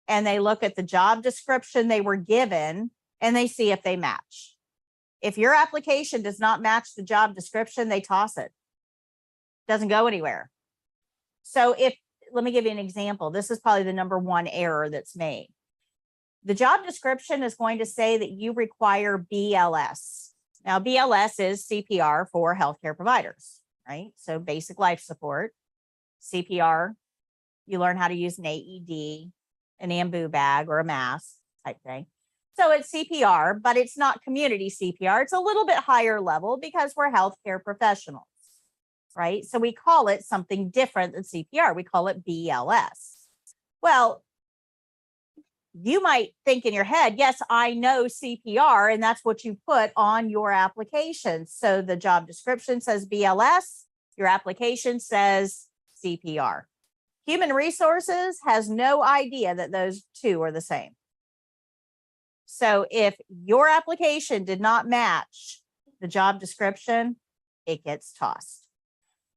Speaker 4: and they look at the job description they were given and they see if they match. If your application does not match the job description, they toss it. Doesn't go anywhere. So let me give you an example. This is probably the number one error that's made. The job description is going to say that you require BLS. Now, BLS is CPR for healthcare providers, right? So basic life support, CPR, you learn how to use an AED, an ambu bag, or a mask type thing. So it's CPR, but it's not community CPR. It's a little bit higher level because we're healthcare professionals, right? So we call it something different than CPR. We call it BLS. Well, you might think in your head, yes, I know CPR, and that's what you put on your application. So the job description says BLS, your application says CPR. Human resources has no idea that those two are the same. So if your application did not match the job description, it gets tossed.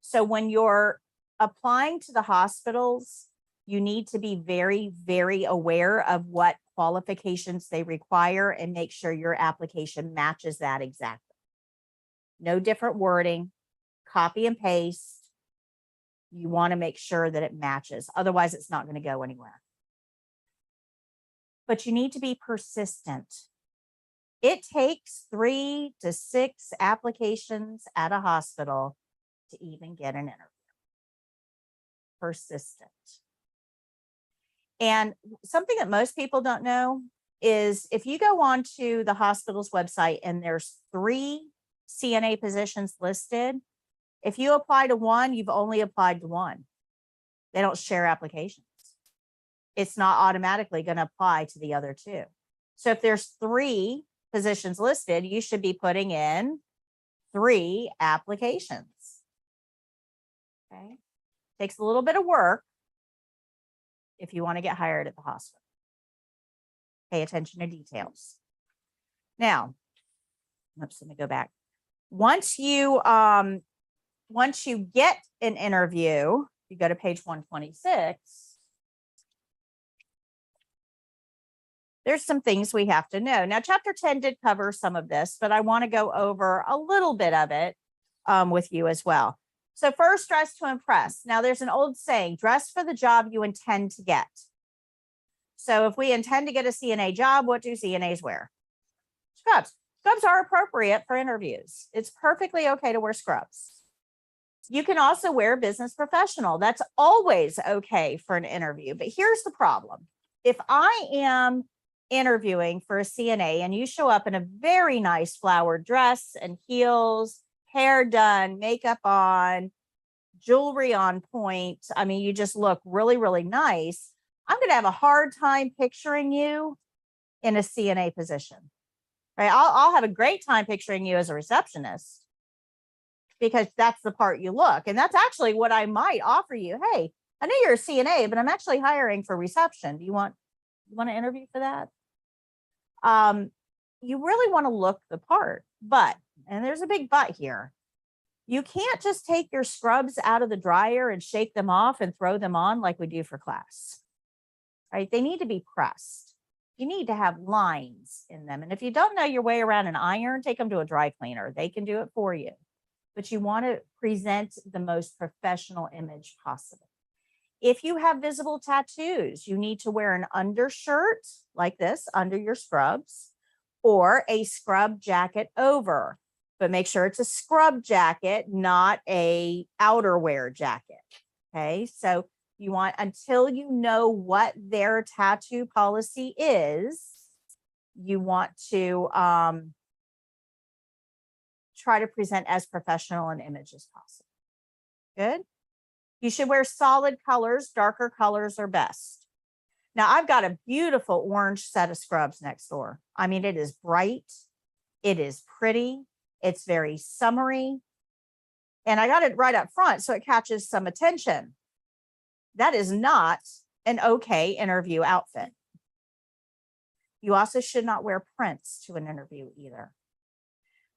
Speaker 4: So when you're applying to the hospitals, you need to be very, very aware of what qualifications they require and make sure your application matches that exactly. No different wording, copy and paste. You want to make sure that it matches. Otherwise, it's not going to go anywhere. But you need to be persistent. It takes 3 to 6 applications at a hospital to even get an interview. Persistent. And something that most people don't know is if you go on to the hospital's website and there's 3 CNA positions listed, if you apply to one, you've only applied to one. They don't share applications. It's not automatically going to apply to the other 2. So if there's 3 positions listed, you should be putting in 3 applications. Okay. Takes a little bit of work if you want to get hired at the hospital. Pay attention to details. Now, oops, let me go back. Once you get an interview, you go to page 126. There's some things we have to know. Now, chapter 10 did cover some of this, but I want to go over a little bit of it with you as well. So first, dress to impress. Now, there's an old saying, dress for the job you intend to get. So if we intend to get a CNA job, what do CNAs wear? Scrubs. Scrubs are appropriate for interviews. It's perfectly okay to wear scrubs. You can also wear business professional. That's always okay for an interview. But here's the problem. If I am interviewing for a CNA and you show up in a very nice flowered dress and heels, hair done, makeup on, jewelry on point, I mean, you just look really, really nice, I'm going to have a hard time picturing you in a CNA position, right? I'll have a great time picturing you as a receptionist because that's the part you look. And that's actually what I might offer you. Hey, I know you're a CNA, but I'm actually hiring for reception. Do you want to interview for that? You really want to look the part, but, and there's a big but here. You can't just take your scrubs out of the dryer and shake them off and throw them on like we do for class, right? They need to be pressed. You need to have lines in them. And if you don't know your way around an iron, take them to a dry cleaner. They can do it for you. But you want to present the most professional image possible. If you have visible tattoos, you need to wear an undershirt like this under your scrubs or a scrub jacket over. But make sure it's a scrub jacket, not a outerwear jacket. Okay, so you want, until you know what their tattoo policy is, you want to try to present as professional an image as possible. Good. You should wear solid colors. Darker colors are best. Now, I've got a beautiful orange set of scrubs next door. I mean, it is bright. It is pretty. It's very summery. And I got it right up front so it catches some attention. That is not an okay interview outfit. You also should not wear prints to an interview either.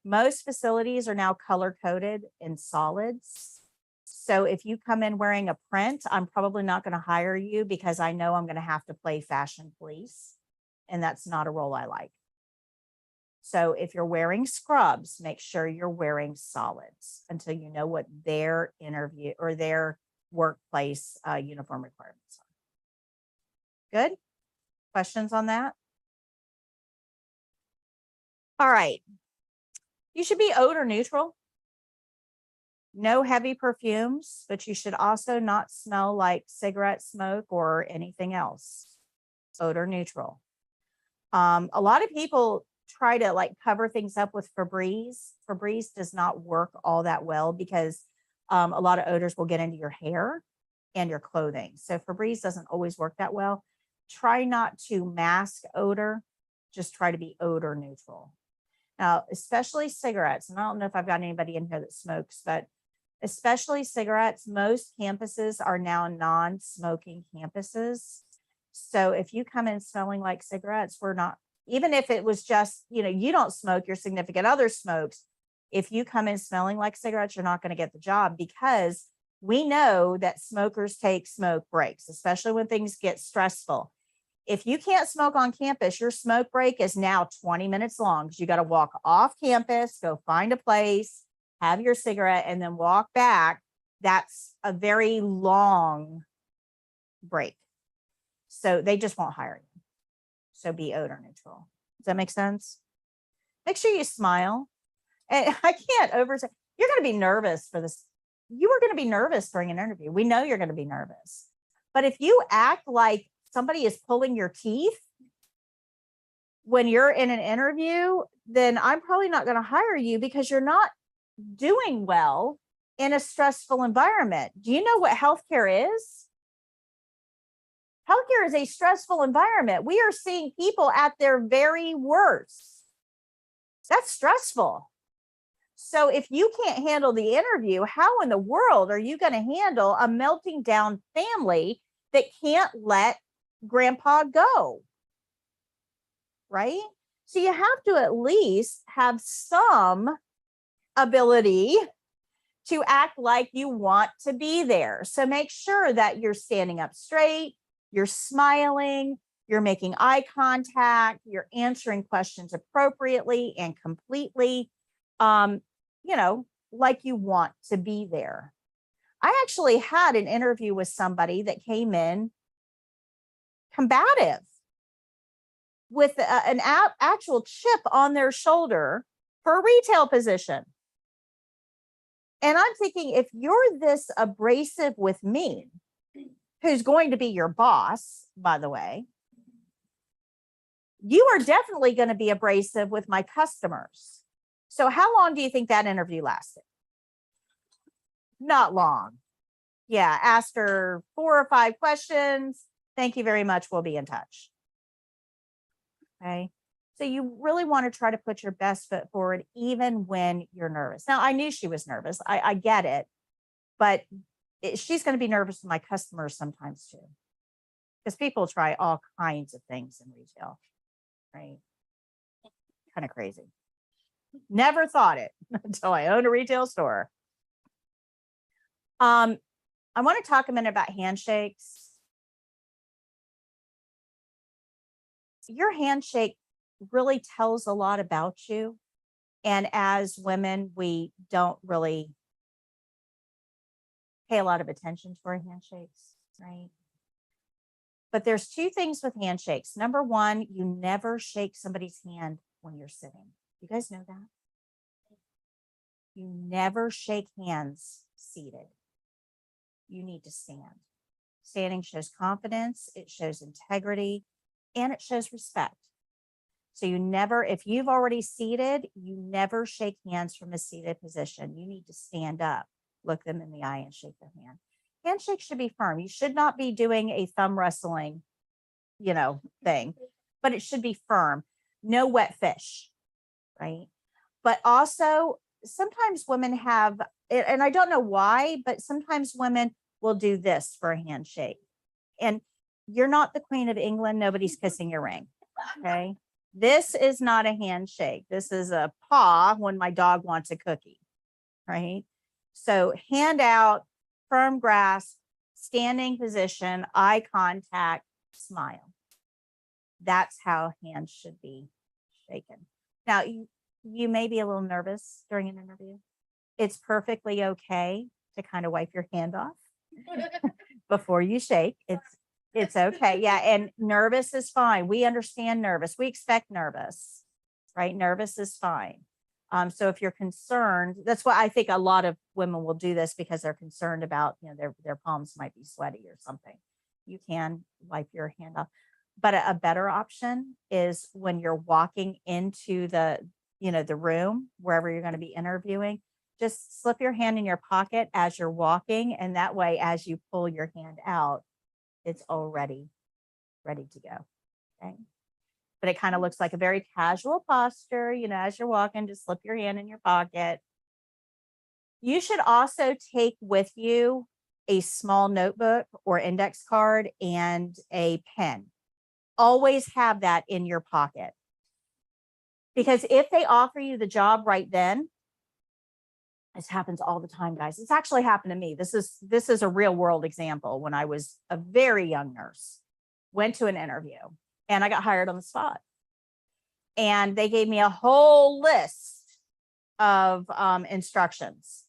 Speaker 4: Most facilities are now color coded in solids. So if you come in wearing a print, I'm probably not going to hire you because I know I'm going to have to play fashion police. And that's not a role I like. So if you're wearing scrubs, make sure you're wearing solids until you know what their interview or their workplace uniform requirements are. Good? Questions on that? All right. You should be odor neutral. No heavy perfumes, but you should also not smell like cigarette smoke or anything else. Odor neutral. A lot of people try to like cover things up with Febreze. Febreze does not work all that well because a lot of odors will get into your hair and your clothing. So Febreze doesn't always work that well. Try not to mask odor. Just try to be odor neutral. Now, especially cigarettes, and I don't know if I've got anybody in here that smokes, but especially cigarettes, most campuses are now non-smoking campuses. So if you come in smelling like cigarettes, we're not, even if it was just, you know, you don't smoke, your significant other smokes. If you come in smelling like cigarettes, you're not going to get the job because we know that smokers take smoke breaks, especially when things get stressful. If you can't smoke on campus, your smoke break is now 20 minutes long because you got to walk off campus, go find a place, have your cigarette, and then walk back. That's a very long break. So they just won't hire you. So be odor neutral. Does that make sense? Make sure you smile. And I can't oversay, you're going to be nervous for this. You are going to be nervous during an interview. We know you're going to be nervous. But if you act like somebody is pulling your teeth when you're in an interview, then I'm probably not going to hire you because you're not doing well in a stressful environment. Do you know what healthcare is? Healthcare is a stressful environment. We are seeing people at their very worst. That's stressful. So if you can't handle the interview, how in the world are you going to handle a melting down family that can't let grandpa go? Right? So you have to at least have some ability to act like you want to be there. So make sure that you're standing up straight, you're smiling, you're making eye contact, you're answering questions appropriately and completely, you know, like you want to be there. I actually had an interview with somebody that came in combative. with an actual chip on their shoulder for a retail position. And I'm thinking, if you're this abrasive with me, who's going to be your boss, by the way, you are definitely going to be abrasive with my customers. So how long do you think that interview lasted? Not long. Yeah, asked her 4 or 5 questions. Thank you very much. We'll be in touch. Okay. So you really want to try to put your best foot forward, even when you're nervous. Now, I knew she was nervous. I get it, but she's going to be nervous with my customers sometimes too, because people try all kinds of things in retail, right? Kind of crazy. Never thought it until I owned a retail store. I want to talk a minute about handshakes. Your handshake really tells a lot about you. And as women, we don't really pay a lot of attention to our handshakes, right? But there's 2 things with handshakes. Number 1, you never shake somebody's hand when you're sitting. You guys know that? You never shake hands seated. You need to stand. Standing shows confidence, it shows integrity, and it shows respect. So you never, if you've already seated, you never shake hands from a seated position. You need to stand up, look them in the eye, and shake their hand. Handshake should be firm. You should not be doing a thumb wrestling, thing, but it should be firm. No wet fish, right? But also, sometimes women have, and I don't know why, but sometimes women will do this for a handshake. And you're not the Queen of England. Nobody's kissing your ring. Okay. This is not a handshake. This is a paw when my dog wants a cookie, right? So hand out, firm grasp, standing position, eye contact, smile. That's how hands should be shaken. Now, you may be a little nervous during an interview. It's perfectly okay to kind of wipe your hand off before you shake. It's okay. Yeah. And nervous is fine. We understand nervous. We expect nervous, right? Nervous is fine. So if you're concerned, that's why I think a lot of women will do this, because they're concerned about, their palms might be sweaty or something. You can wipe your hand off. But a better option is when you're walking into the room, wherever you're going to be interviewing, just slip your hand in your pocket as you're walking. And that way, as you pull your hand out, it's already ready to go. Okay. But it kind of looks like a very casual posture, as you're walking, just slip your hand in your pocket. You should also take with you a small notebook or index card and a pen. Always have that in your pocket. Because if they offer you the job right then, this happens all the time, guys. It's actually happened to me. This is a real world example. When I was a very young nurse, went to an interview and I got hired on the spot. And they gave me a whole list of instructions.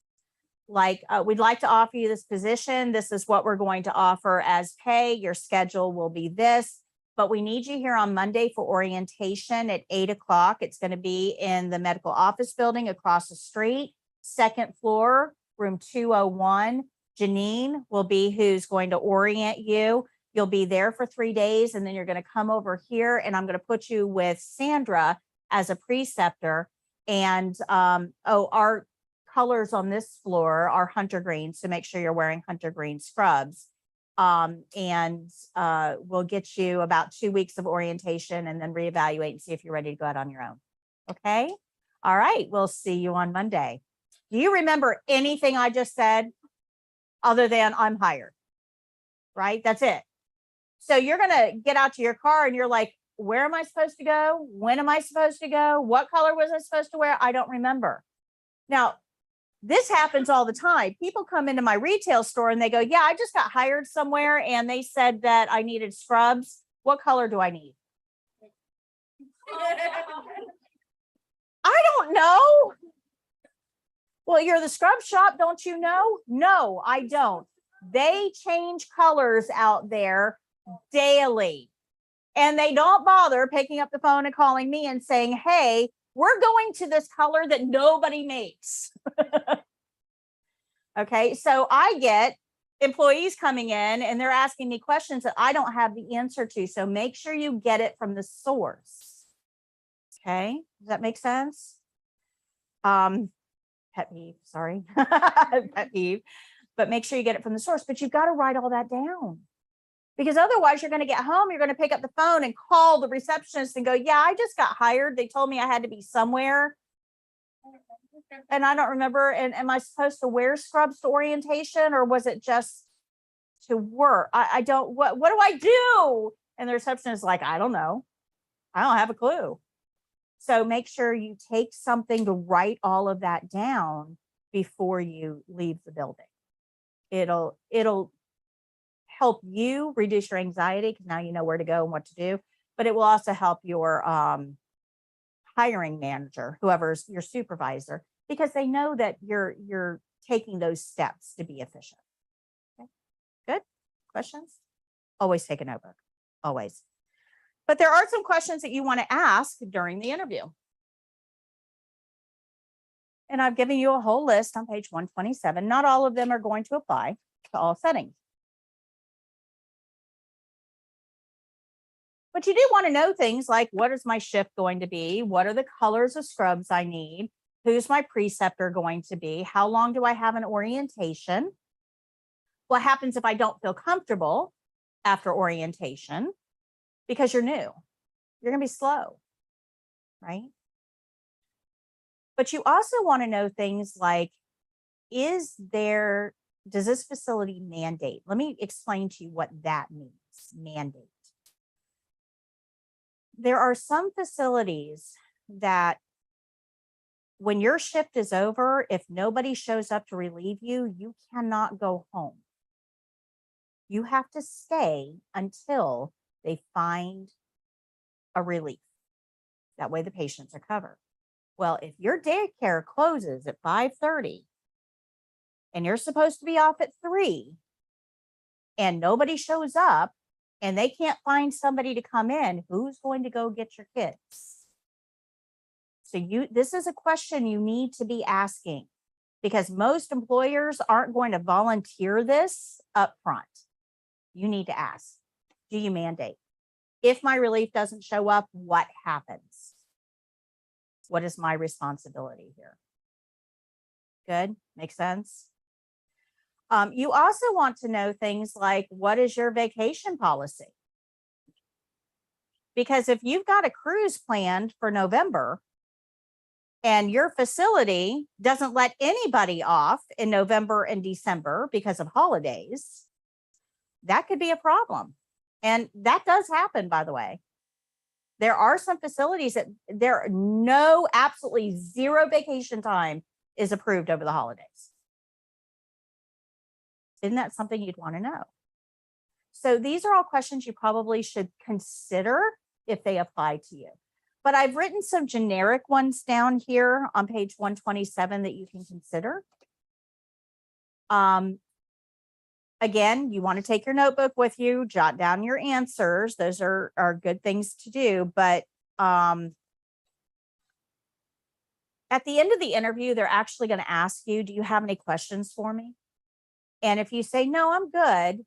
Speaker 4: Like, we'd like to offer you this position. This is what we're going to offer as pay. Your schedule will be this, but we need you here on Monday for orientation at 8:00. It's going to be in the medical office building across the street. 2nd floor, room 201. Janine will be who's going to orient you. You'll be there for 3 days, and then you're going to come over here, and I'm going to put you with Sandra as a preceptor. And our colors on this floor are hunter green, so make sure you're wearing hunter green scrubs. And we'll get you about 2 weeks of orientation and then reevaluate and see if you're ready to go out on your own. Okay. All right. We'll see you on Monday. Do you remember anything I just said other than I'm hired? Right? That's it. So you're going to get out to your car and you're like, where am I supposed to go? When am I supposed to go? What color was I supposed to wear? I don't remember. Now, this happens all the time. People come into my retail store and they go, yeah, I just got hired somewhere and they said that I needed scrubs. What color do I need? I don't know. Well, you're the scrub shop, don't you know? No, I don't. They change colors out there daily. And they don't bother picking up the phone and calling me and saying, hey, we're going to this color that nobody makes. Okay, so I get employees coming in and they're asking me questions that I don't have the answer to. So make sure you get it from the source. Okay, does that make sense? Pet peeve, sorry. Pet peeve. But make sure you get it from the source. But you've got to write all that down. Because otherwise, you're going to get home, you're going to pick up the phone and call the receptionist and go, yeah, I just got hired. They told me I had to be somewhere. And I don't remember. And am I supposed to wear scrubs to orientation, or was it just to work? I don't, what do I do? And the receptionist is like, I don't know. I don't have a clue. So make sure you take something to write all of that down before you leave the building. It'll help you reduce your anxiety because now you know where to go and what to do, but it will also help your hiring manager, whoever's your supervisor, because they know that you're taking those steps to be efficient. Okay. Good. Questions? Always take a notebook. Always. But there are some questions that you want to ask during the interview. And I've given you a whole list on page 127. Not all of them are going to apply to all settings. But you do want to know things like, what is my shift going to be? What are the colors of scrubs I need? Who's my preceptor going to be? How long do I have an orientation? What happens if I don't feel comfortable after orientation? Because you're new. You're going to be slow, right? But you also want to know things like, does this facility mandate? Let me explain to you what that means, mandate. There are some facilities that when your shift is over, if nobody shows up to relieve you, you cannot go home. You have to stay until they find a relief. That way the patients are covered. Well, if your daycare closes at 5:30 and you're supposed to be off at 3 and nobody shows up and they can't find somebody to come in, who's going to go get your kids? So this is a question you need to be asking, because most employers aren't going to volunteer this up front. You need to ask, do you mandate? If my relief doesn't show up, what happens? What is my responsibility here? Good, makes sense? You also want to know things like, what is your vacation policy? Because if you've got a cruise planned for November and your facility doesn't let anybody off in November and December because of holidays, that could be a problem. And that does happen, by the way. There are some facilities that absolutely zero vacation time is approved over the holidays. Isn't that something you'd want to know? So these are all questions you probably should consider if they apply to you. But I've written some generic ones down here on page 127 that you can consider. Again, you want to take your notebook with you, jot down your answers. Those are good things to do. But at the end of the interview, they're actually going to ask you, do you have any questions for me? And if you say, no, I'm good,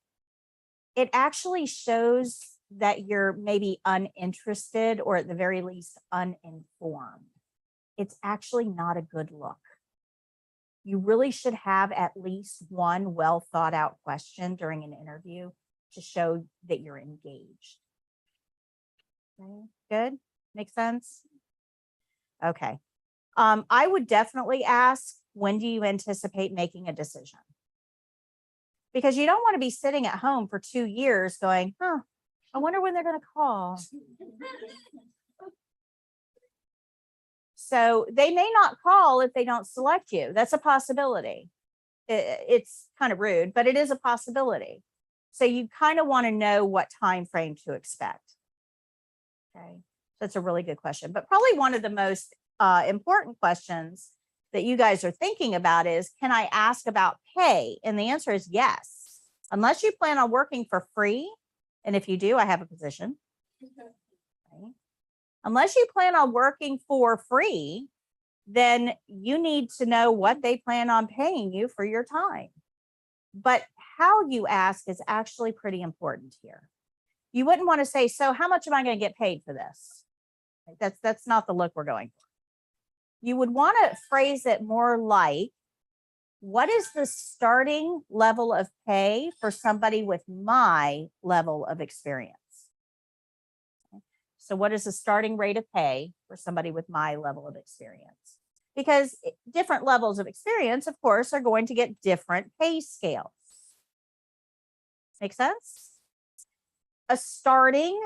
Speaker 4: it actually shows that you're maybe uninterested or at the very least uninformed. It's actually not a good look. You really should have at least one well thought out question during an interview to show that you're engaged. Okay, good, makes sense? Okay. I would definitely ask, when do you anticipate making a decision? Because you don't want to be sitting at home for 2 years going, I wonder when they're going to call. So they may not call if they don't select you. That's a possibility. It's kind of rude, but it is a possibility. So you kind of want to know what time frame to expect. Okay, that's a really good question. But probably one of the most important questions that you guys are thinking about is, can I ask about pay? And the answer is yes. Unless you plan on working for free, and if you do, I have a position. Right? Unless you plan on working for free, then you need to know what they plan on paying you for your time. But how you ask is actually pretty important here. You wouldn't want to say, so how much am I going to get paid for this? That's not the look we're going for. You would want to phrase it more like, what is the starting level of pay for somebody with my level of experience? So what is the starting rate of pay for somebody with my level of experience? Because different levels of experience, of course, are going to get different pay scales. Make sense? A starting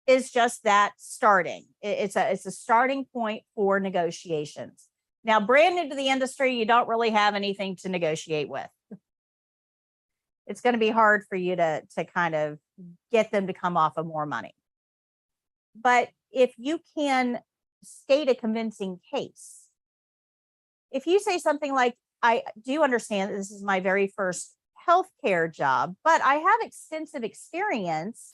Speaker 4: is just that, starting. It's a starting point for negotiations. Now, brand new to the industry, you don't really have anything to negotiate with. It's going to be hard for you to kind of get them to come off of more money. But if you can state a convincing case, if you say something like, I do understand that this is my very first healthcare job, but I have extensive experience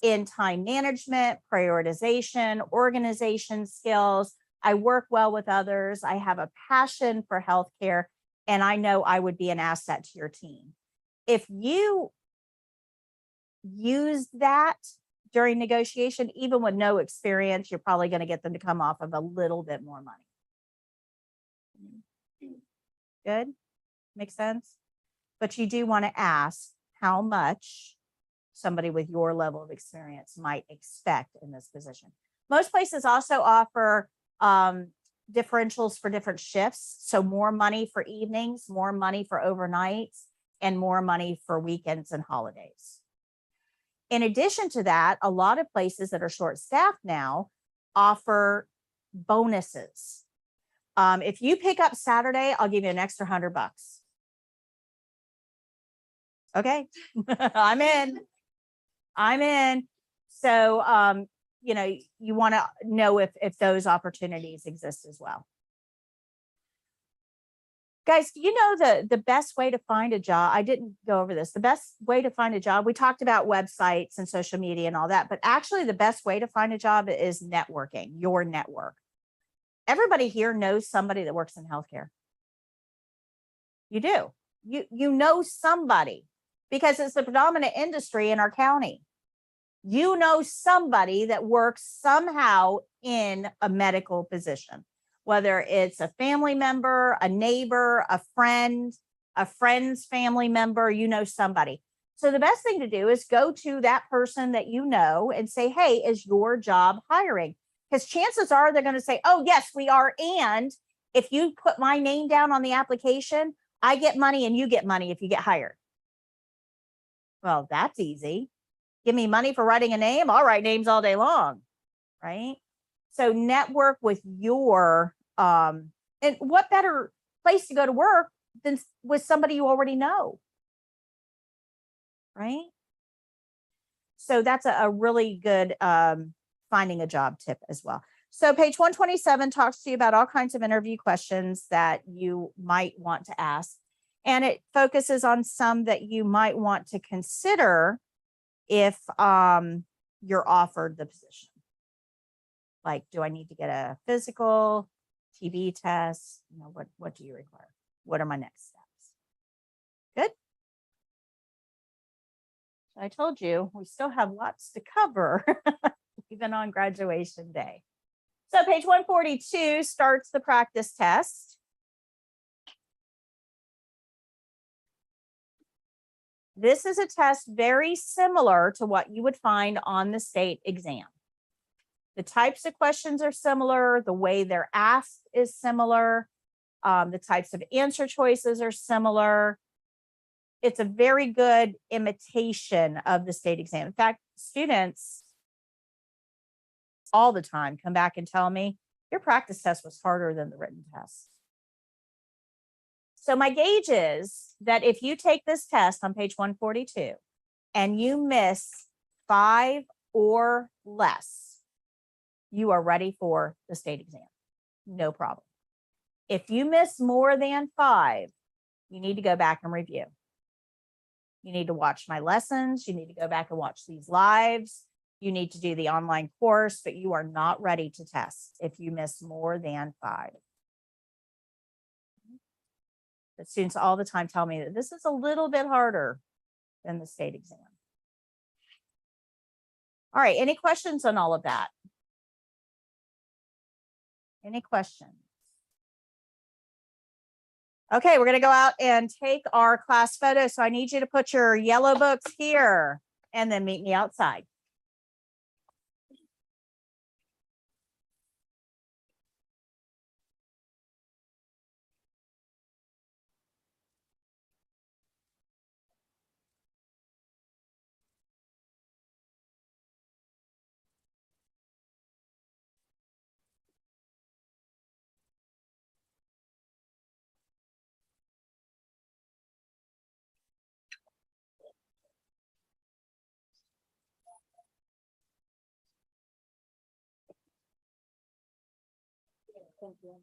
Speaker 4: in time management, prioritization, organization skills. I work well with others. I have a passion for healthcare, and I know I would be an asset to your team. If you use that during negotiation, even with no experience, you're probably going to get them to come off of a little bit more money. Good? Makes sense? But you do want to ask how much somebody with your level of experience might expect in this position. Most places also offer differentials for different shifts. So more money for evenings, more money for overnights, and more money for weekends and holidays. In addition to that, a lot of places that are short-staffed now offer bonuses. If you pick up Saturday, I'll give you an extra $100. Okay, I'm in. So, you want to know if those opportunities exist as well. Guys, do you know the best way to find a job? I didn't go over this. The best way to find a job, we talked about websites and social media and all that, but actually the best way to find a job is networking, your network. Everybody here knows somebody that works in healthcare. You do. You know somebody because it's the predominant industry in our county. You know somebody that works somehow in a medical position, whether it's a family member, a neighbor, a friend's family member, you know somebody. So the best thing to do is go to that person that you know and say, hey, is your job hiring? Because chances are they're going to say, oh, yes, we are. And if you put my name down on the application, I get money and you get money if you get hired. Well, that's easy. Give me money for writing a name. I'll write names all day long, right? So network with your, and what better place to go to work than with somebody you already know, right? So that's a really good finding a job tip as well. So page 127 talks to you about all kinds of interview questions that you might want to ask. And it focuses on some that you might want to consider if you're offered the position. Like, do I need to get a physical, TB test? What do you require? What are my next steps? Good. I told you we still have lots to cover, even on graduation day. So page 142 starts the practice test. This is a test very similar to what you would find on the state exam. The types of questions are similar. The way they're asked is similar. The types of answer choices are similar. It's a very good imitation of the state exam. In fact, students all the time come back and tell me, your practice test was harder than the written test. So my gauge is that if you take this test on page 142 and you miss 5 or less, you are ready for the state exam. No problem. If you miss more than 5, you need to go back and review. You need to watch my lessons. You need to go back and watch these lives. you need to do the online course, but you are not ready to test if you miss more than 5. The students all the time tell me that this is a little bit harder than the state exam. All right, any questions on all of that? Any questions? Okay, we're gonna go out and take our class photo. So I need you to put your yellow books here and then meet me outside. Thank you.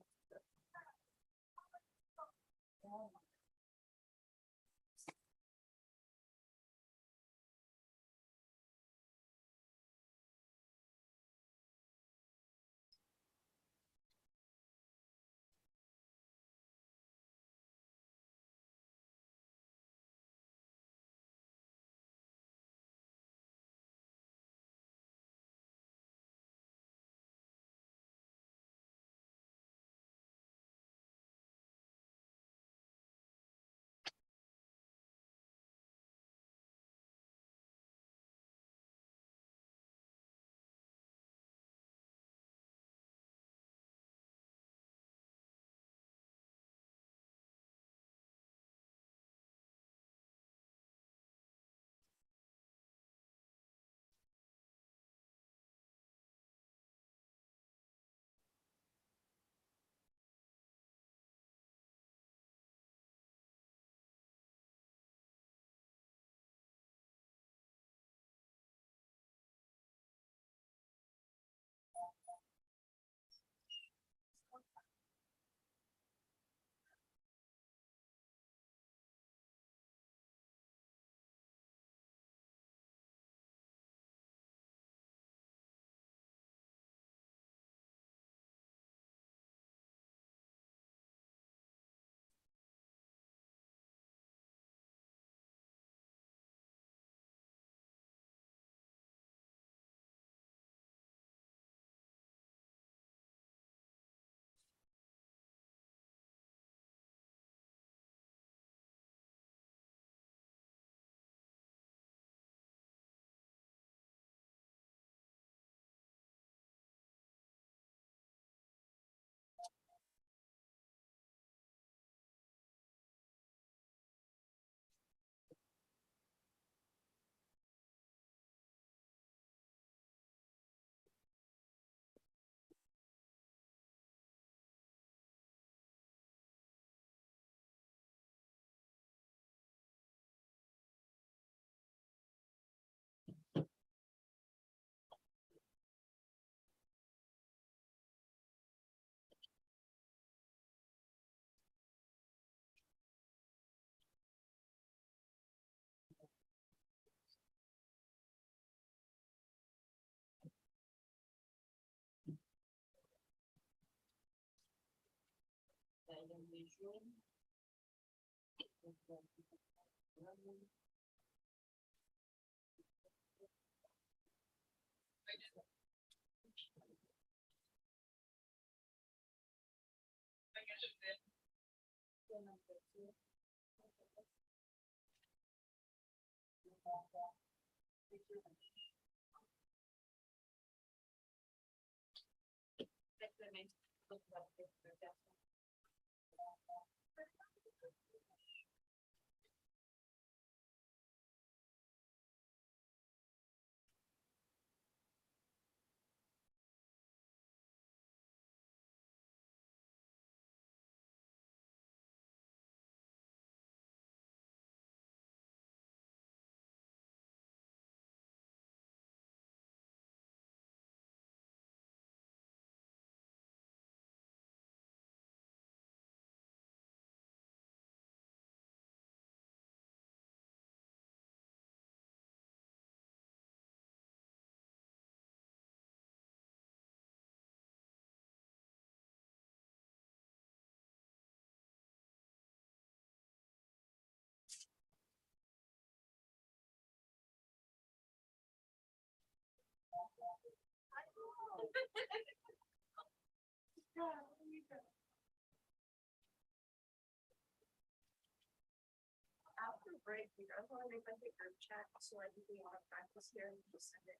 Speaker 2: After break, you guys wanna make like a group chat, so I think we wanna practice here and just send it.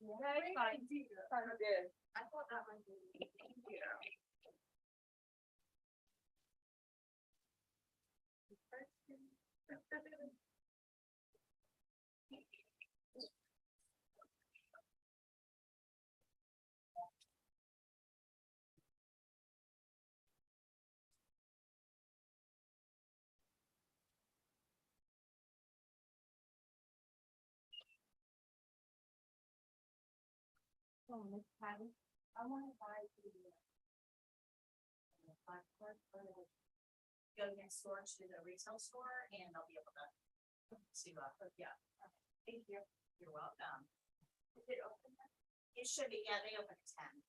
Speaker 3: Okay, fine.
Speaker 2: Sounds good. I thought that might be. Yeah.
Speaker 3: So, Miss Patti, I wanna buy the passport for the
Speaker 1: Go next door to the retail store and they'll be able to see what, yeah. Thank you. You're welcome.
Speaker 2: Is it open?
Speaker 1: It should be, yeah, they open at 10.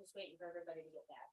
Speaker 1: just waiting for everybody to get back.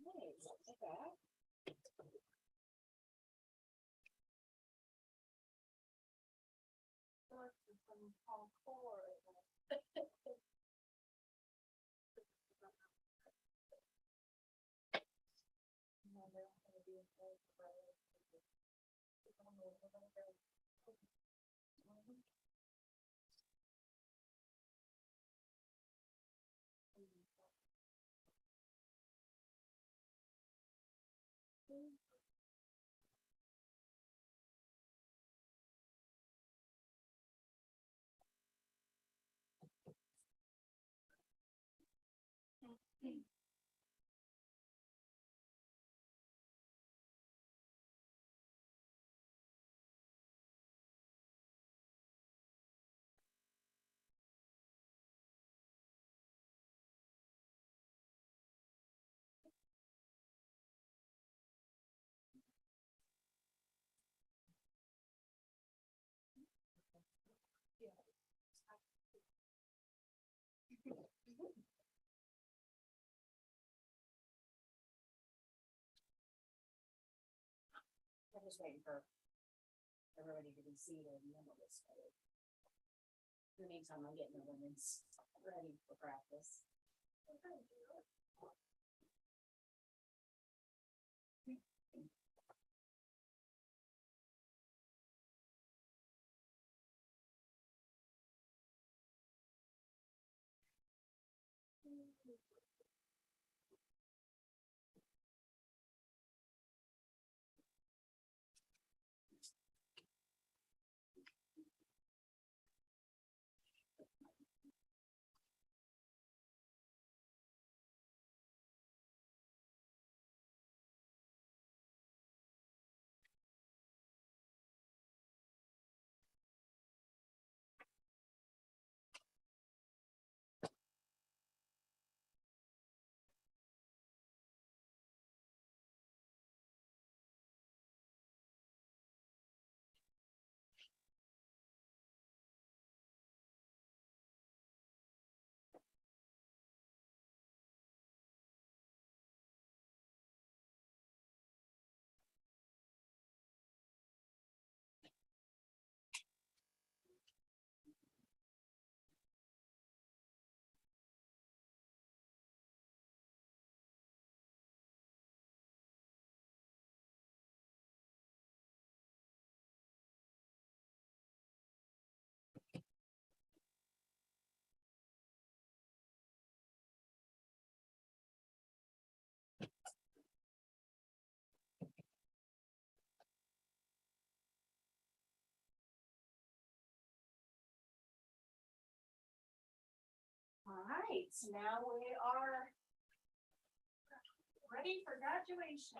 Speaker 1: Nice, I'll take that. I'm just waiting for everybody to be seated and then we'll get started. In the meantime, I'm getting the women's ready for practice. All right, so now we are ready for graduation.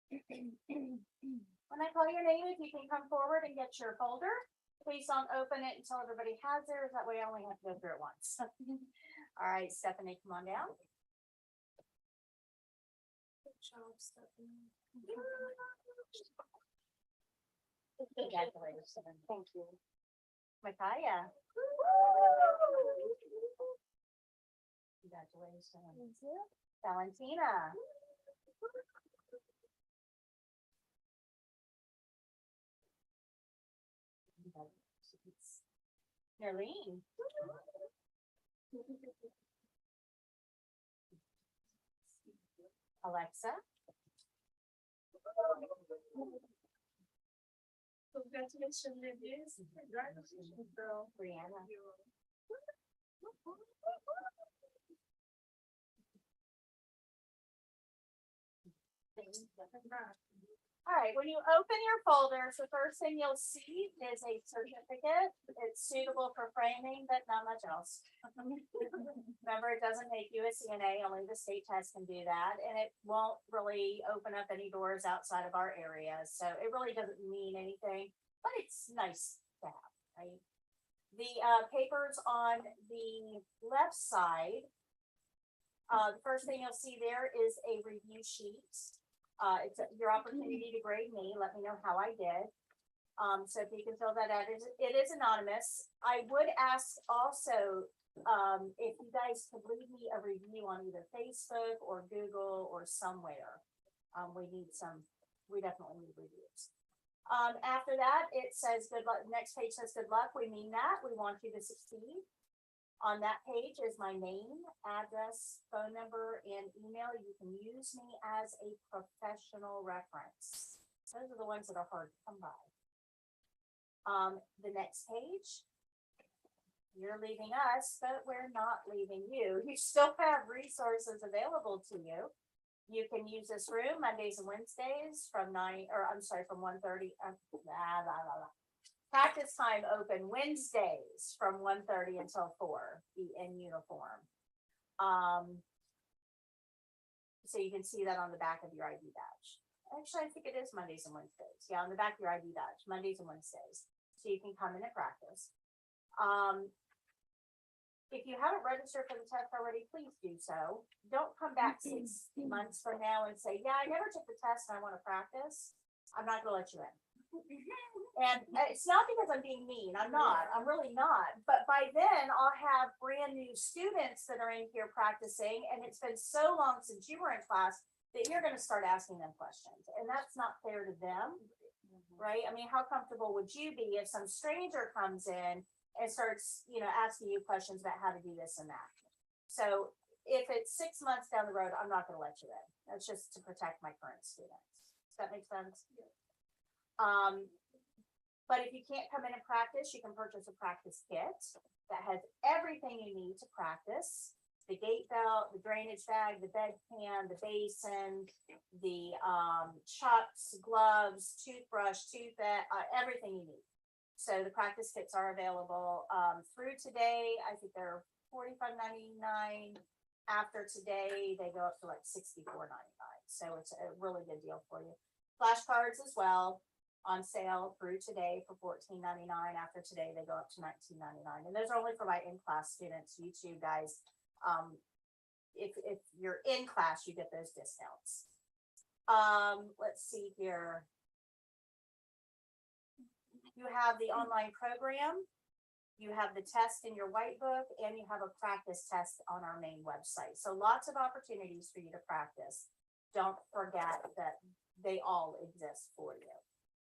Speaker 1: When I call your name, if you can come forward and get your folder, please don't open it until everybody has theirs. That way I only have to go through it once. All right, Stephanie, come on down.
Speaker 2: Good job, Stephanie.
Speaker 1: Congratulations. Thank you. Micaiah. Congratulations. Valentina. Nerlene. Alexa.
Speaker 2: Congratulations, ladies. Congratulations, girl.
Speaker 1: Brianna. All right, when you open your folders, the first thing you'll see is a certificate. It's suitable for framing, but not much else. Remember, it doesn't make you a CNA, only the state test can do that, and it won't really open up any doors outside of our area. So it really doesn't mean anything, but it's nice to have, right? The papers on the left side, the first thing you'll see there is a review sheet. It's your opportunity to grade me. Let me know how I did. So if you can fill that out, it is anonymous. I would ask also, if you guys could leave me a review on either Facebook or Google or somewhere. We definitely need reviews. After that, it says good luck. Next page says good luck. We mean that. We want you to succeed. On that page is my name, address, phone number, and email. You can use me as a professional reference. Those are the ones that are hard to come by. The next page, you're leaving us, but we're not leaving you. You still have resources available to you. You can use this room Mondays and Wednesdays from 1:30. Practice time open Wednesdays from 1:30 until 4, be in uniform. So you can see that on the back of your ID badge. Actually, I think it is Mondays and Wednesdays. Yeah, on the back of your ID badge, Mondays and Wednesdays. So you can come in and practice. If you haven't registered for the test already, please do so. Don't come back 6 months from now and say, yeah, I never took the test and I want to practice. I'm not gonna let you in. And it's not because I'm being mean. I'm not. I'm really not. But by then, I'll have brand new students that are in here practicing, and it's been so long since you were in class that you're going to start asking them questions, and that's not fair to them, right? I mean, how comfortable would you be if some stranger comes in and starts, asking you questions about how to do this and that? So if it's 6 months down the road, I'm not going to let you in. That's just to protect my current students. Does that make sense? But if you can't come in and practice, you can purchase a practice kit that has everything you need to practice: the gate belt, the drainage bag, the bedpan, the basin, the chucks, gloves, toothbrush, everything you need. So the practice kits are available through today. I think they're $45.99. After today, they go up to like $64.99. So it's a really good deal for you. Flashcards as well, on sale through today for $14.99. After today, they go up to $19.99. And those are only for my in-class students. You two guys, if you're in class, you get those discounts. Let's see here. You have the online program, you have the test in your white book, and you have a practice test on our main website. So lots of opportunities for you to practice. Don't forget that they all exist for you.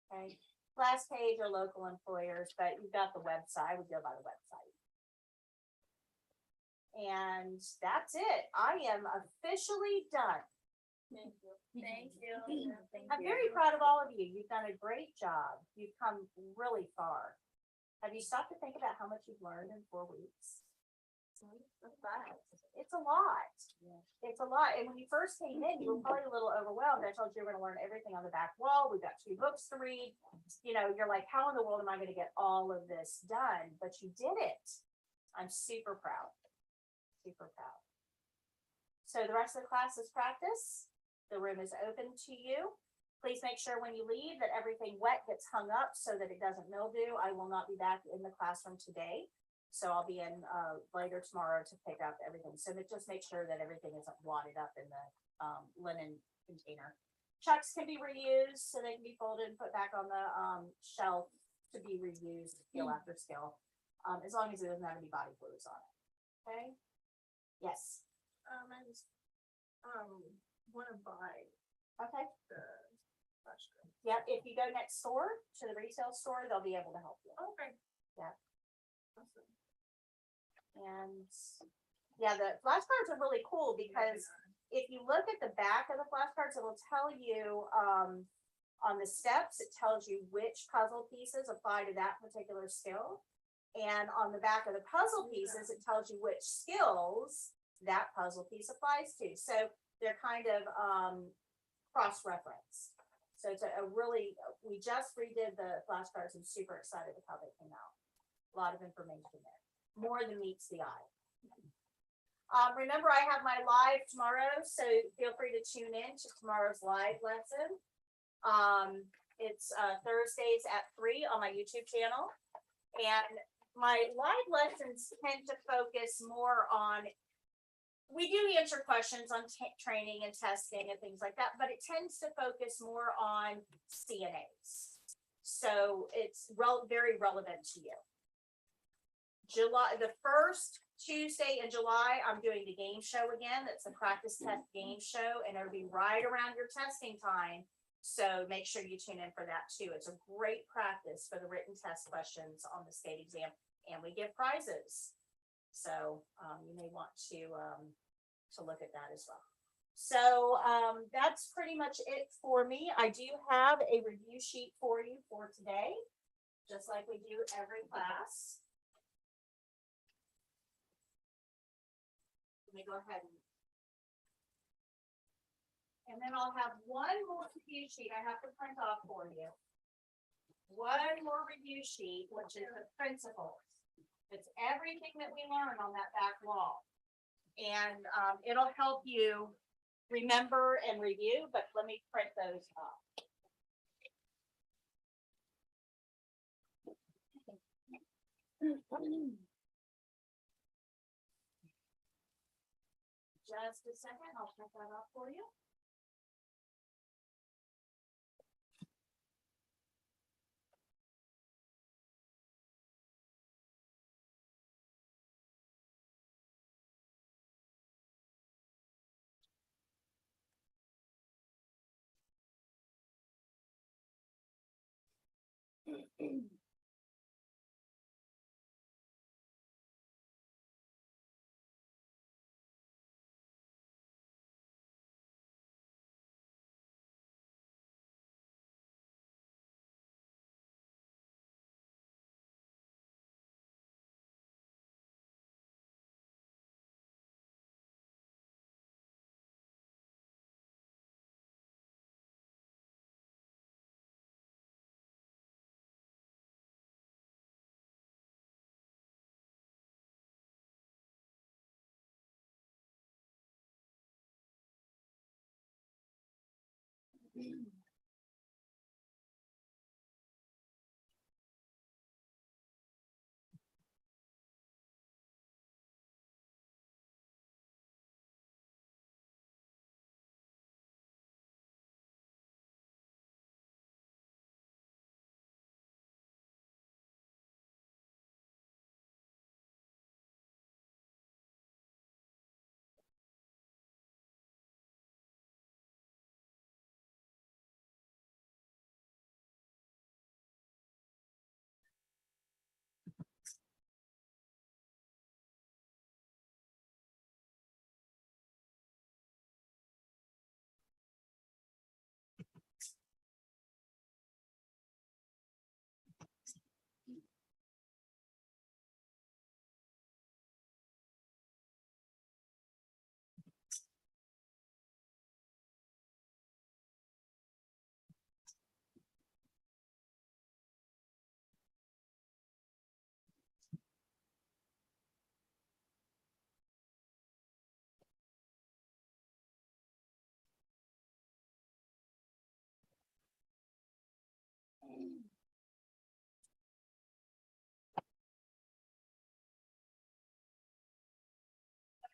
Speaker 1: Okay. Last page are local employers, but you've got the website. I would go by the website. And that's it. I am officially done.
Speaker 2: Thank you.
Speaker 1: I'm very proud of all of you. You've done a great job. You've come really far. Have you stopped to think about how much you've learned in 4 weeks? It's a lot. It's a lot. And when you first came in, you were probably a little overwhelmed. I told you we're going to learn everything on the back wall. We've got 2 books to read. You're like, how in the world am I going to get all of this done? But you did it. I'm super proud. Super proud. So the rest of the class is practice. The room is open to you. Please make sure when you leave that everything wet gets hung up so that it doesn't mildew. I will not be back in the classroom today. So I'll be in later tomorrow to pick up everything. So just make sure that everything isn't wadded up in the linen container. Chucks can be reused, so they can be folded and put back on the, shelf to be reused, skill after skill. As long as it doesn't have any body fluids on it, okay? Yes,
Speaker 2: I just, wanna buy
Speaker 1: okay,
Speaker 2: the flash drive.
Speaker 1: yep, if you go next door to the retail store, they'll be able to help you.
Speaker 2: Okay.
Speaker 1: Yeah.
Speaker 2: Awesome.
Speaker 1: And, yeah, the flashcards are really cool because if you look at the back of the flashcards, it will tell you, on the steps, it tells you which puzzle pieces apply to that particular skill. And on the back of the puzzle pieces, it tells you which skills that puzzle piece applies to. So they're kind of, cross-referenced. So it's a really, we just redid the flashcards. I'm super excited with how they came out. A lot of information there, more than meets the eye. Remember, I have my live tomorrow, so feel free to tune in to tomorrow's live lesson. It's Thursdays at 3 on my YouTube channel. And my live lessons tend to focus more on, we do answer questions on training and testing and things like that, but it tends to focus more on CNAs. So it's very relevant to you. The first Tuesday in July, I'm doing the game show again. That's the practice test game show, and it'll be right around your testing time. So make sure you tune in for that too. It's a great practice for the written test questions on the state exam, and we give prizes. So you may want to look at that as well. So that's pretty much it for me. I do have a review sheet for you for today, just like we do every class. Let me go ahead and then I'll have one more review sheet I have to print off for you. One more review sheet, which is the principles. It's everything that we learned on that back wall. And it'll help you remember and review, but let me print those off. Just a second, I'll print that off for you.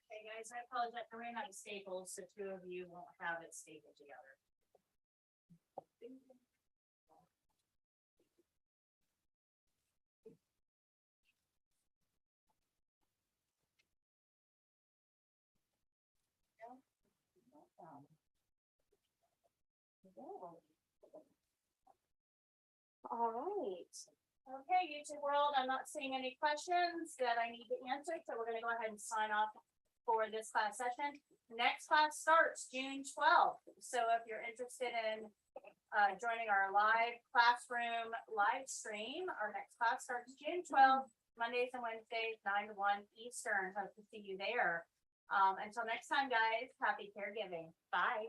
Speaker 1: Okay, guys, I apologize. I ran out of staples, so two of you won't have it stapled together. All right. Okay, YouTube world, I'm not seeing any questions that I need to answer, so we're gonna go ahead and sign off for this class session. Next class starts June 12th, so if you're interested in joining our live classroom live stream, our next class starts June 12th, Mondays and Wednesdays, 9 to 1 Eastern. Hope to see you there. Until next time, guys, happy caregiving. Bye.